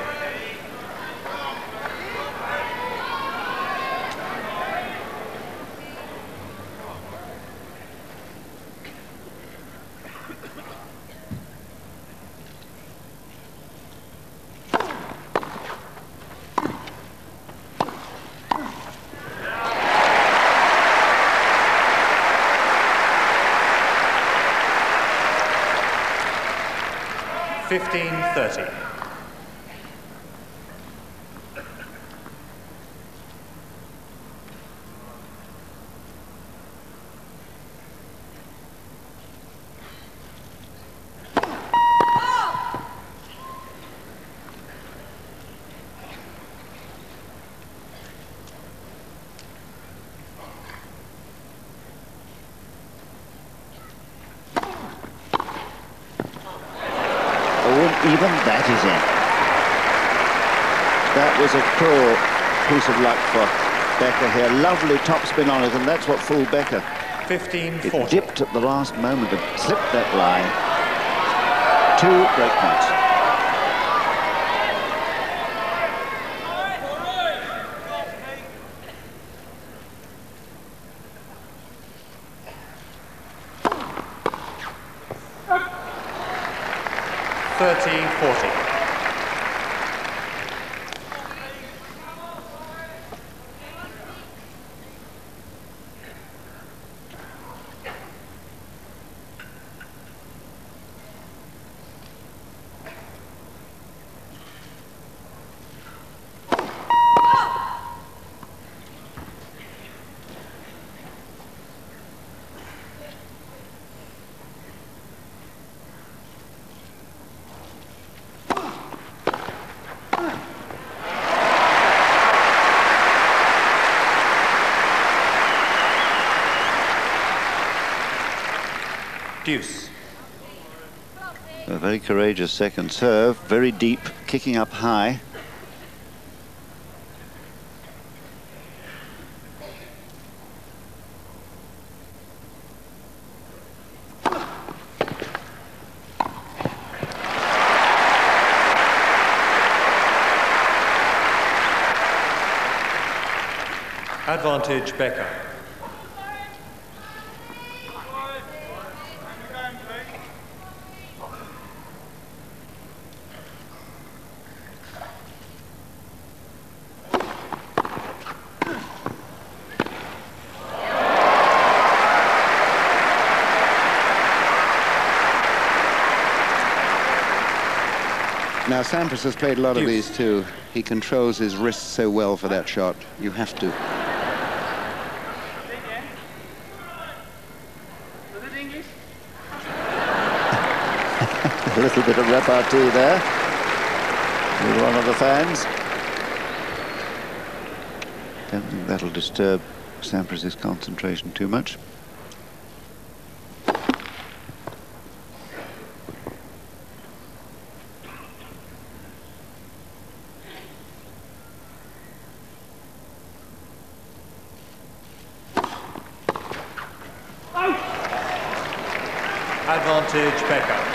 $15-30. Even that is in. That was a cruel piece of luck for Becker here. Lovely topspin on it, and that's what fooled Becker. 15-40. It dipped at the last moment and slipped that line. 2 break points. $30-40. Deuce. A very courageous second serve, very deep, kicking up high. Advantage Becker. Now, Sampras has played a lot of these too. He controls his wrist so well for that shot. You have to. A little bit of repartee there with one of the fans. Don't think that'll disturb Sampras's concentration too much. Advantage Becker.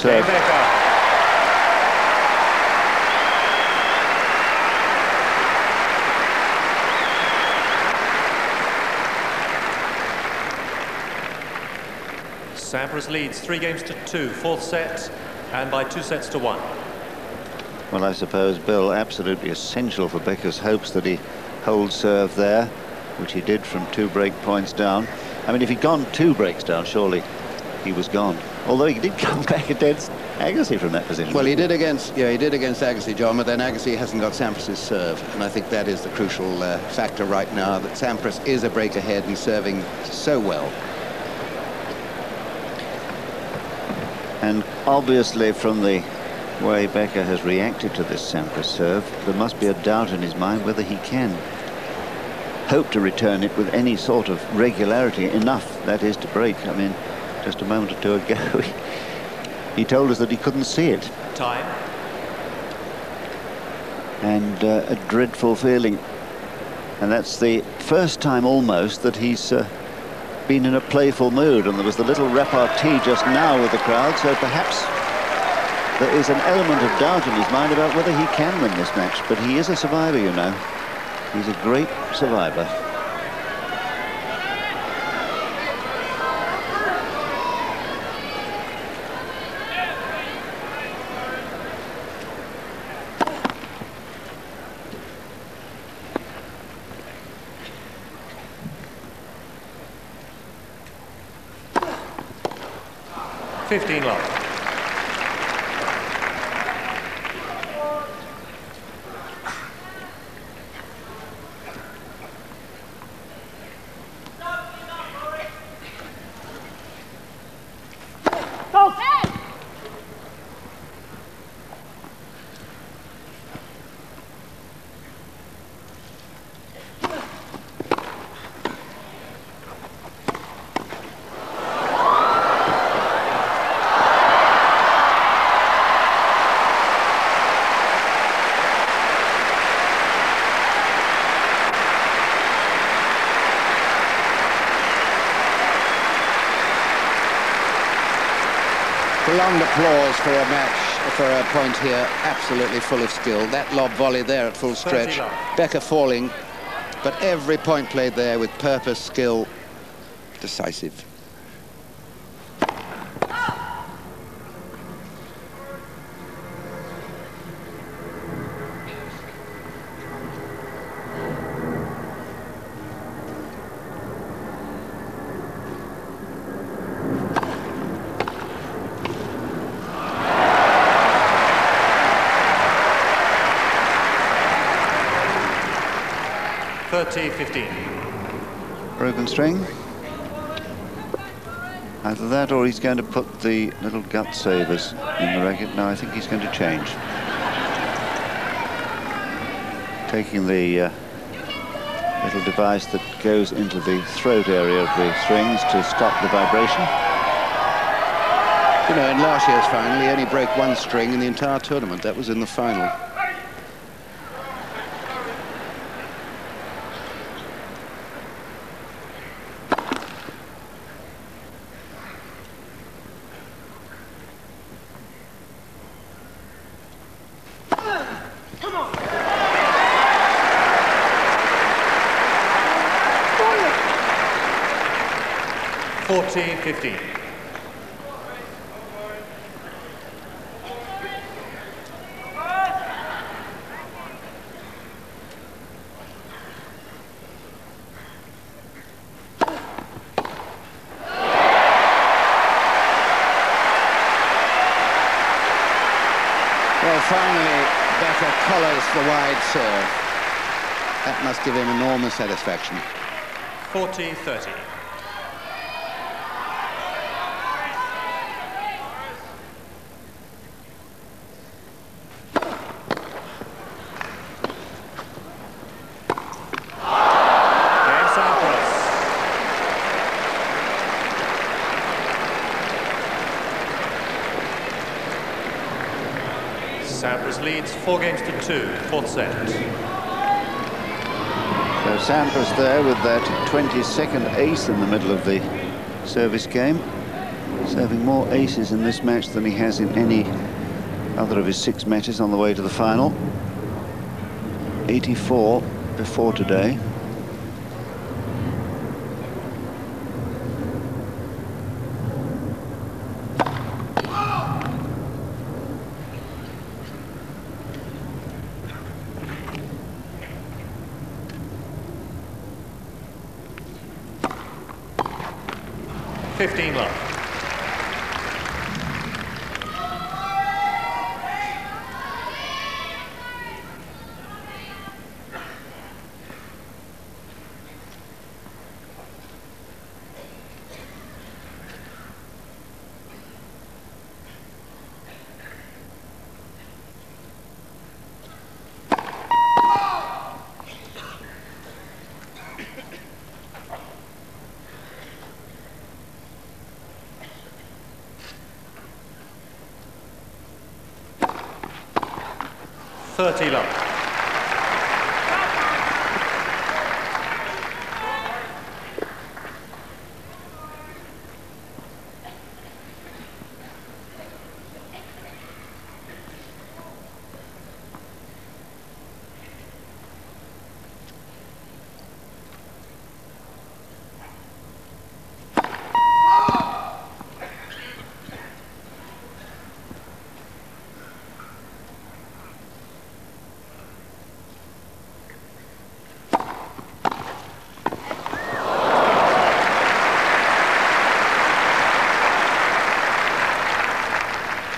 B Becker. Sampras leads 3 games to 2, 4th set, and by 2 sets to 1. Well, I suppose, Bill, absolutely essential for Becker's hopes that he holds serve there, which he did from 2 break points down. I mean, if he'd gone 2 breaks down, surely he was gone. Although he did come back against Agassi from that position. Well, he did against Agassi, John, but then Agassi hasn't got Sampras's serve, and I think that is the crucial factor right now, that Sampras is a break ahead and serving so well. And obviously, from the way Becker has reacted to this Sampras serve, there must be a doubt in his mind whether he can hope to return it with any sort of regularity, enough, that is, to break. I mean, just a moment or two ago, he told us that he couldn't see it. Time. And a dreadful feeling. And that's the first time almost that he's been in a playful mood. And there was the little repartee just now with the crowd, so perhaps there is an element of doubt in his mind about whether he can win this match. But he is a survivor, you know. He's a great survivor. Love. Prolonged applause for a match, for a point here, absolutely full of skill. That lob volley there at full stretch, Becker falling, but every point played there with purpose, skill, decisive. Broken string. Either that or he's going to put the little gut savers in the racket. No, I think he's going to change. Taking the little device that goes into the throat area of the strings to stop the vibration. You know, in last year's final, he only broke 1 string in the entire tournament. That was in the final. 14-15. Well, finally, Becker collars the wide serve. That must give him enormous satisfaction. 40-30. Game Sampras. Sampras leads 4-2, fourth set. So Sampras there with that 22nd ace in the middle of the service game, serving more aces in this match than he has in any other of his 6 matches on the way to the final. 84 before today. Love. Love.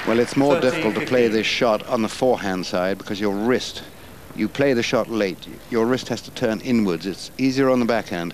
Well, it's more difficult to play this shot on the forehand side because your wrist, you play the shot late, your wrist has to turn inwards. It's easier on the backhand.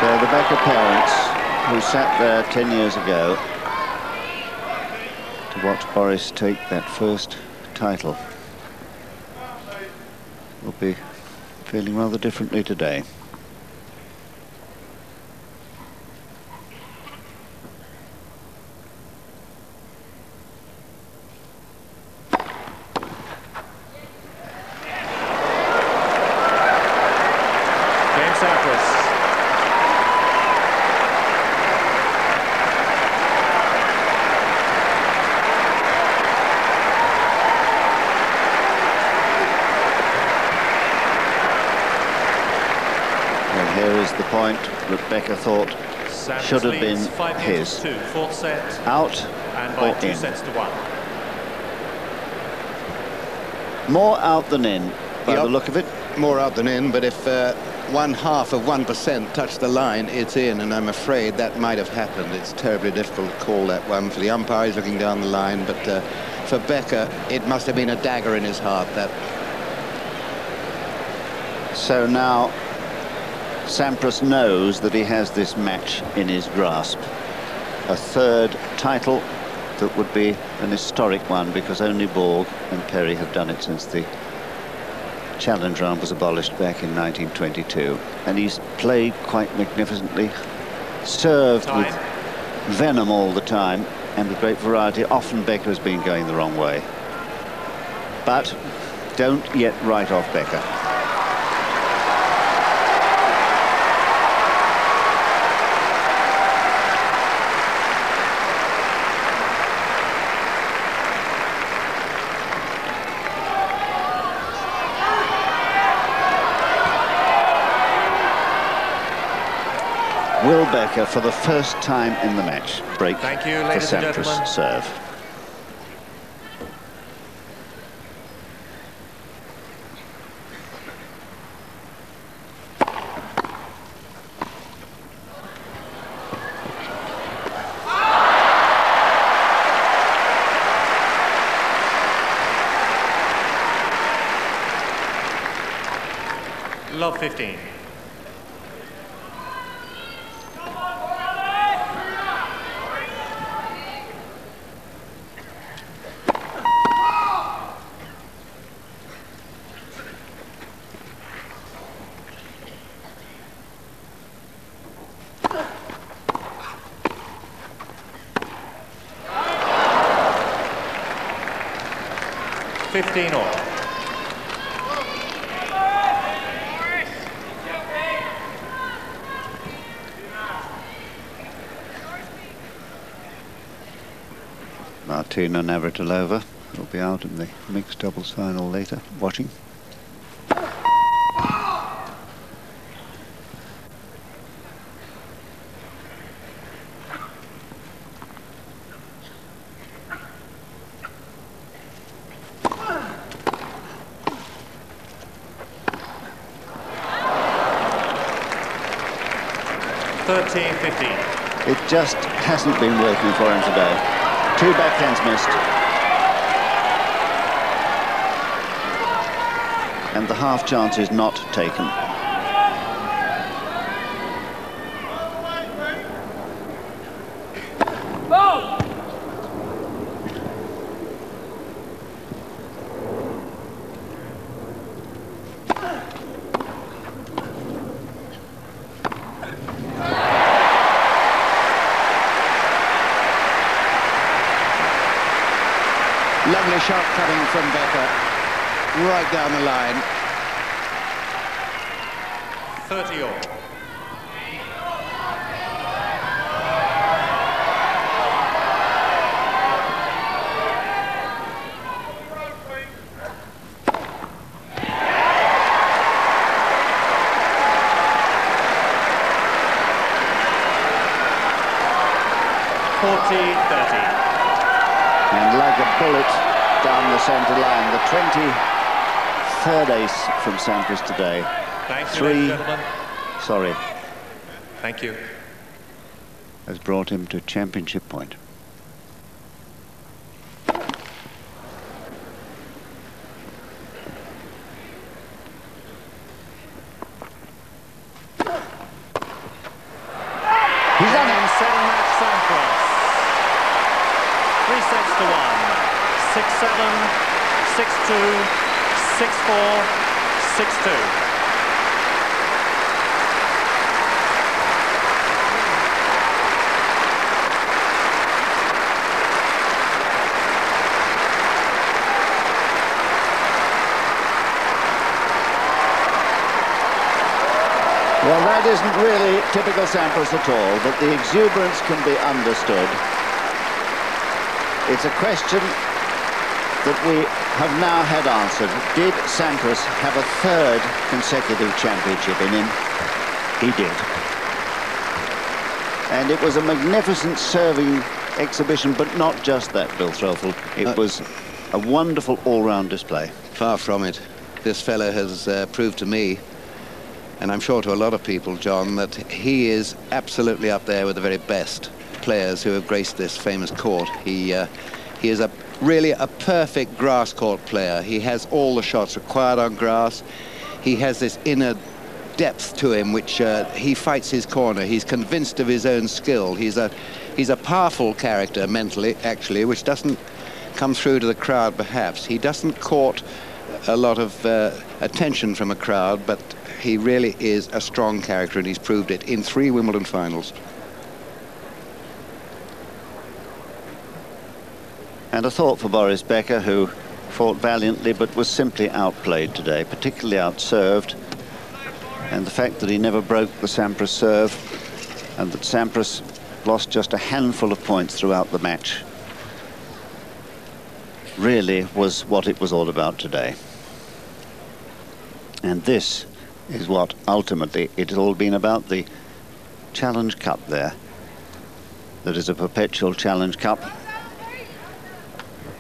So the Becker parents, who sat there 10 years ago to watch Boris take that first title, will be feeling rather differently today. The point that Becker thought should have been his. Fourth set, out and by or 2 in. sets to 1. More out than in, by the look of it. More out than in, but if 1/2 of 1% touched the line, it's in, and I'm afraid that might have happened. It's terribly difficult to call that one for the umpire. He's looking down the line, but for Becker, it must have been a dagger in his heart. That. So now Sampras knows that he has this match in his grasp. A third title that would be an historic one, because only Borg and Perry have done it since the challenge round was abolished back in 1922. And he's played quite magnificently, served with venom all the time and with great variety. Often Becker has been going the wrong way. But don't yet write off Becker. Will Becker, for the first time in the match, break Thank you, the ladies and Sampras gentlemen. serve. Love 15. All. Martina Navratilova will be out in the mixed doubles final later, watching. It just hasn't been working for him today. 2 backhands missed. And the half chance is not taken. Lovely shot coming from Becker, right down the line. 30 all. And like a bullet down the centre line, the 23rd ace from Sampras today. Thank you, ladies and gentlemen. Sorry. Thank you. Has brought him to championship point. He's done it. 7-match Sampras. 3 sets to 1. 6-7, 6-2, 6-4, 6-2. Well, that isn't really typical Sampras at all, but the exuberance can be understood. It's a question that we have now had answered. Did Sampras have a 3rd consecutive championship in him? He did. And it was a magnificent serving exhibition, but not just that, Bill Threlfall. It was a wonderful all-round display. Far from it. This fella has proved to me, and I'm sure to a lot of people, John, that he is absolutely up there with the very best players who have graced this famous court. He is really a perfect grass court player. He has all the shots required on grass. He has this inner depth to him, which he fights his corner. He's convinced of his own skill. He's a powerful character mentally, actually, which doesn't come through to the crowd, perhaps. He doesn't court a lot of attention from a crowd, but he really is a strong character, and he's proved it in 3 Wimbledon finals. And a thought for Boris Becker, who fought valiantly but was simply outplayed today, particularly outserved. And the fact that he never broke the Sampras serve, and that Sampras lost just a handful of points throughout the match, really was what it was all about today. And this is what ultimately it has all been about, the Challenge Cup there. That is a perpetual Challenge Cup,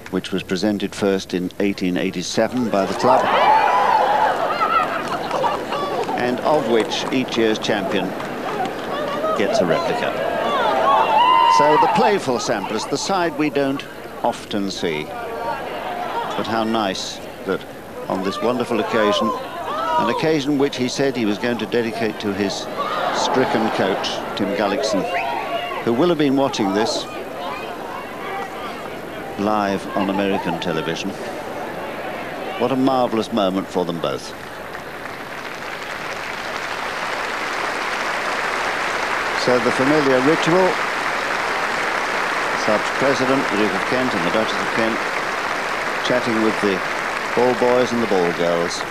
which was presented first in 1887 by the club, and of which each year's champion gets a replica. So the playful Sampras, the side we don't often see, but how nice that on this wonderful occasion, an occasion which he said he was going to dedicate to his stricken coach, Tim Gullickson, who will have been watching this live on American television. What a marvellous moment for them both. So the familiar ritual, the sub's president, the Duke of Kent and the Duchess of Kent, chatting with the ball boys and the ball girls.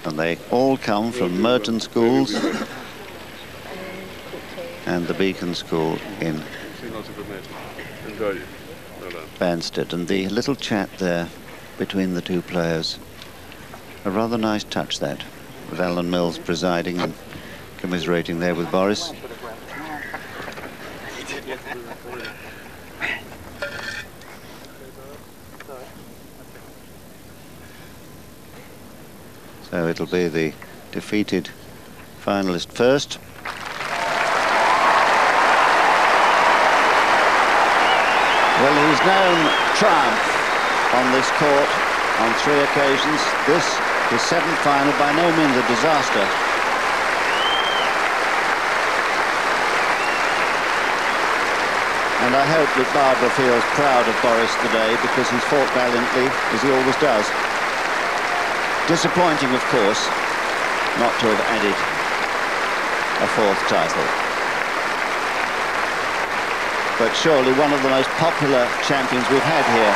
And they all come from Merton schools and the Beacon School in Banstead. And the little chat there between the two players, a rather nice touch that, with Alan Mills presiding and commiserating there with Boris. So it'll be the defeated finalist first. Well, he's known triumph on this court on 3 occasions. This, his 7th final, by no means a disaster. And I hope that Barbara feels proud of Boris today, because he's fought valiantly, as he always does. Disappointing, of course, not to have added a 4th title. But surely one of the most popular champions we've had here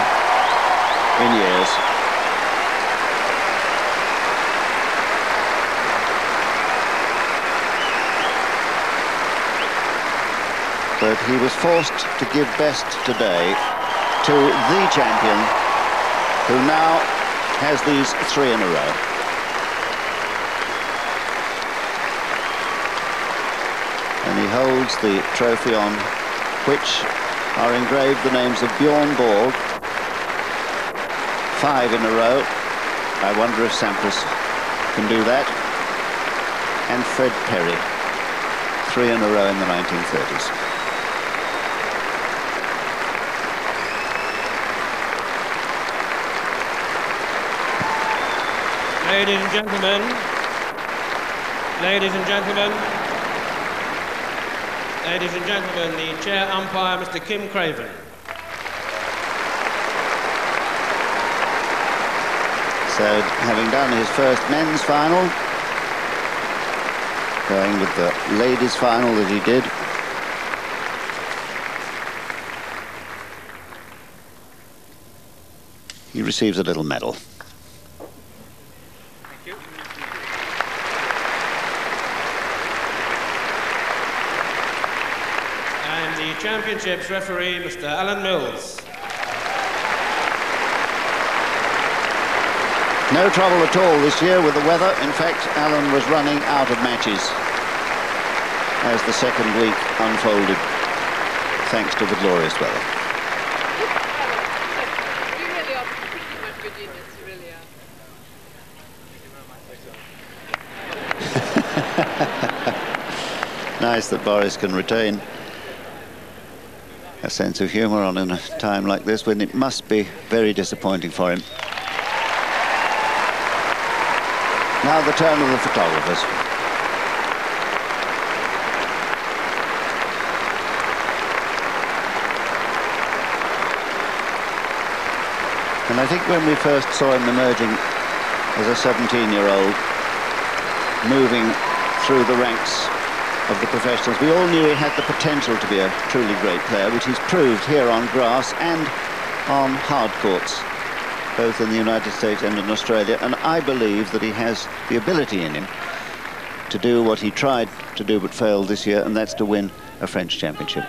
in years. But he was forced to give best today to the champion, who now has these 3 in a row. And he holds the trophy on which are engraved the names of Bjorn Borg, 5 in a row. I wonder if Sampras can do that. And Fred Perry, 3 in a row in the 1930s. Ladies and gentlemen, the chair umpire, Mr. Kim Craven. So, having done his first men's final, going with the ladies' final that he did, he receives a little medal. Thank you. And the championships referee, Mr. Alan Mills. No trouble at all this year with the weather. In fact, Alan was running out of matches as the second week unfolded, thanks to the glorious weather. We really are pretty much good genius, really are. Nice that Boris can retain a sense of humour on in a time like this when it must be very disappointing for him. Now the turn of the photographers. And I think when we first saw him emerging as a 17-year-old, moving through the ranks of the professionals, we all knew he had the potential to be a truly great player, which he's proved here on grass and on hard courts, both in the United States and in Australia. And I believe that he has the ability in him to do what he tried to do but failed this year, and that's to win a French championship.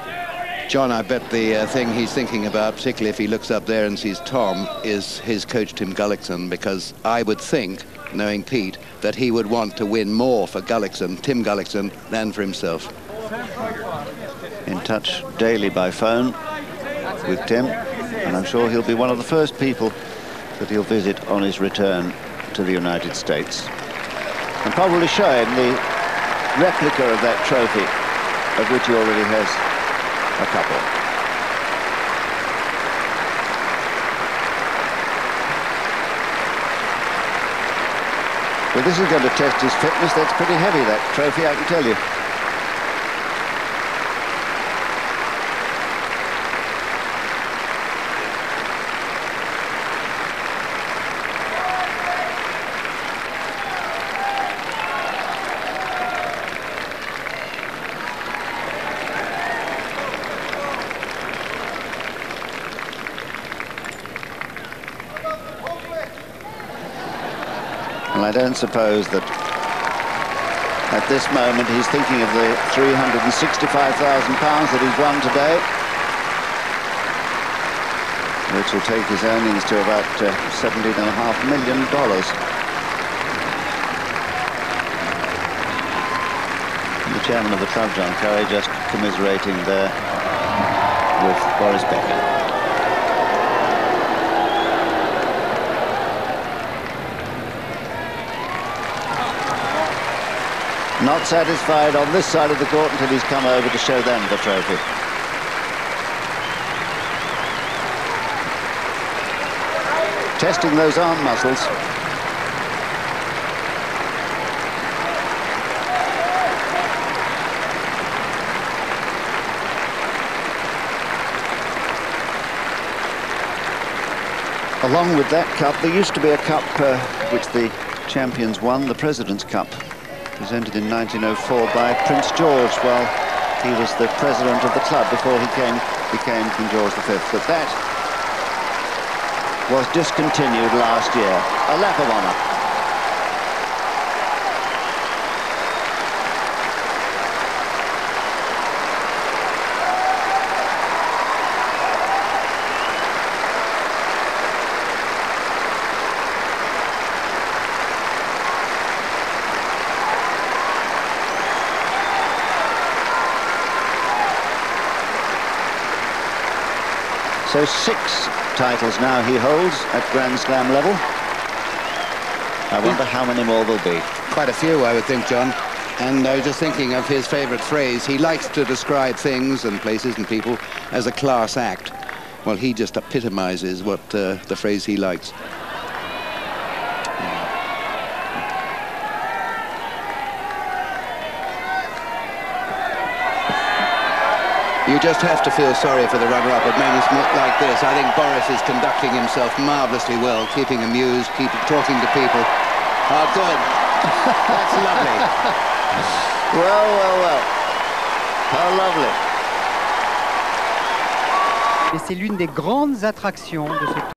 John, I bet the thing he's thinking about, particularly if he looks up there and sees Tom, is his coach Tim Gullickson, because I would think, knowing Pete, that he would want to win more for Gullickson, Tim Gullickson, than for himself. In touch daily by phone with Tim, and I'm sure he'll be one of the first people that he'll visit on his return to the United States, and probably show him the replica of that trophy, of which he already has a couple. Well, this is going to test his fitness. That's pretty heavy, that trophy, I can tell you. And I don't suppose that at this moment he's thinking of the £365,000 that he's won today, which will take his earnings to about $17.5 million. And the chairman of the club, John Curry, just commiserating there with Boris Becker. Not satisfied on this side of the court until he's come over to show them the trophy. Testing those arm muscles. Along with that cup, there used to be a cup which the champions won, the President's Cup, presented in 1904 by Prince George while he was the president of the club before he became King George V. But that was discontinued last year. A lap of honour. So 6 titles now he holds at Grand Slam level. I wonder how many more there'll be. Quite a few, I would think, John. And I was just thinking of his favourite phrase. He likes to describe things and places and people as a class act. Well, he just epitomises what the phrase he likes. You just have to feel sorry for the runner-up at moments like this. I think Boris is conducting himself marvellously well, keeping amused, talking to people. Oh, good. That's lovely. Well, well, well. How lovely. Et c'est l'une des grandes attractions de ce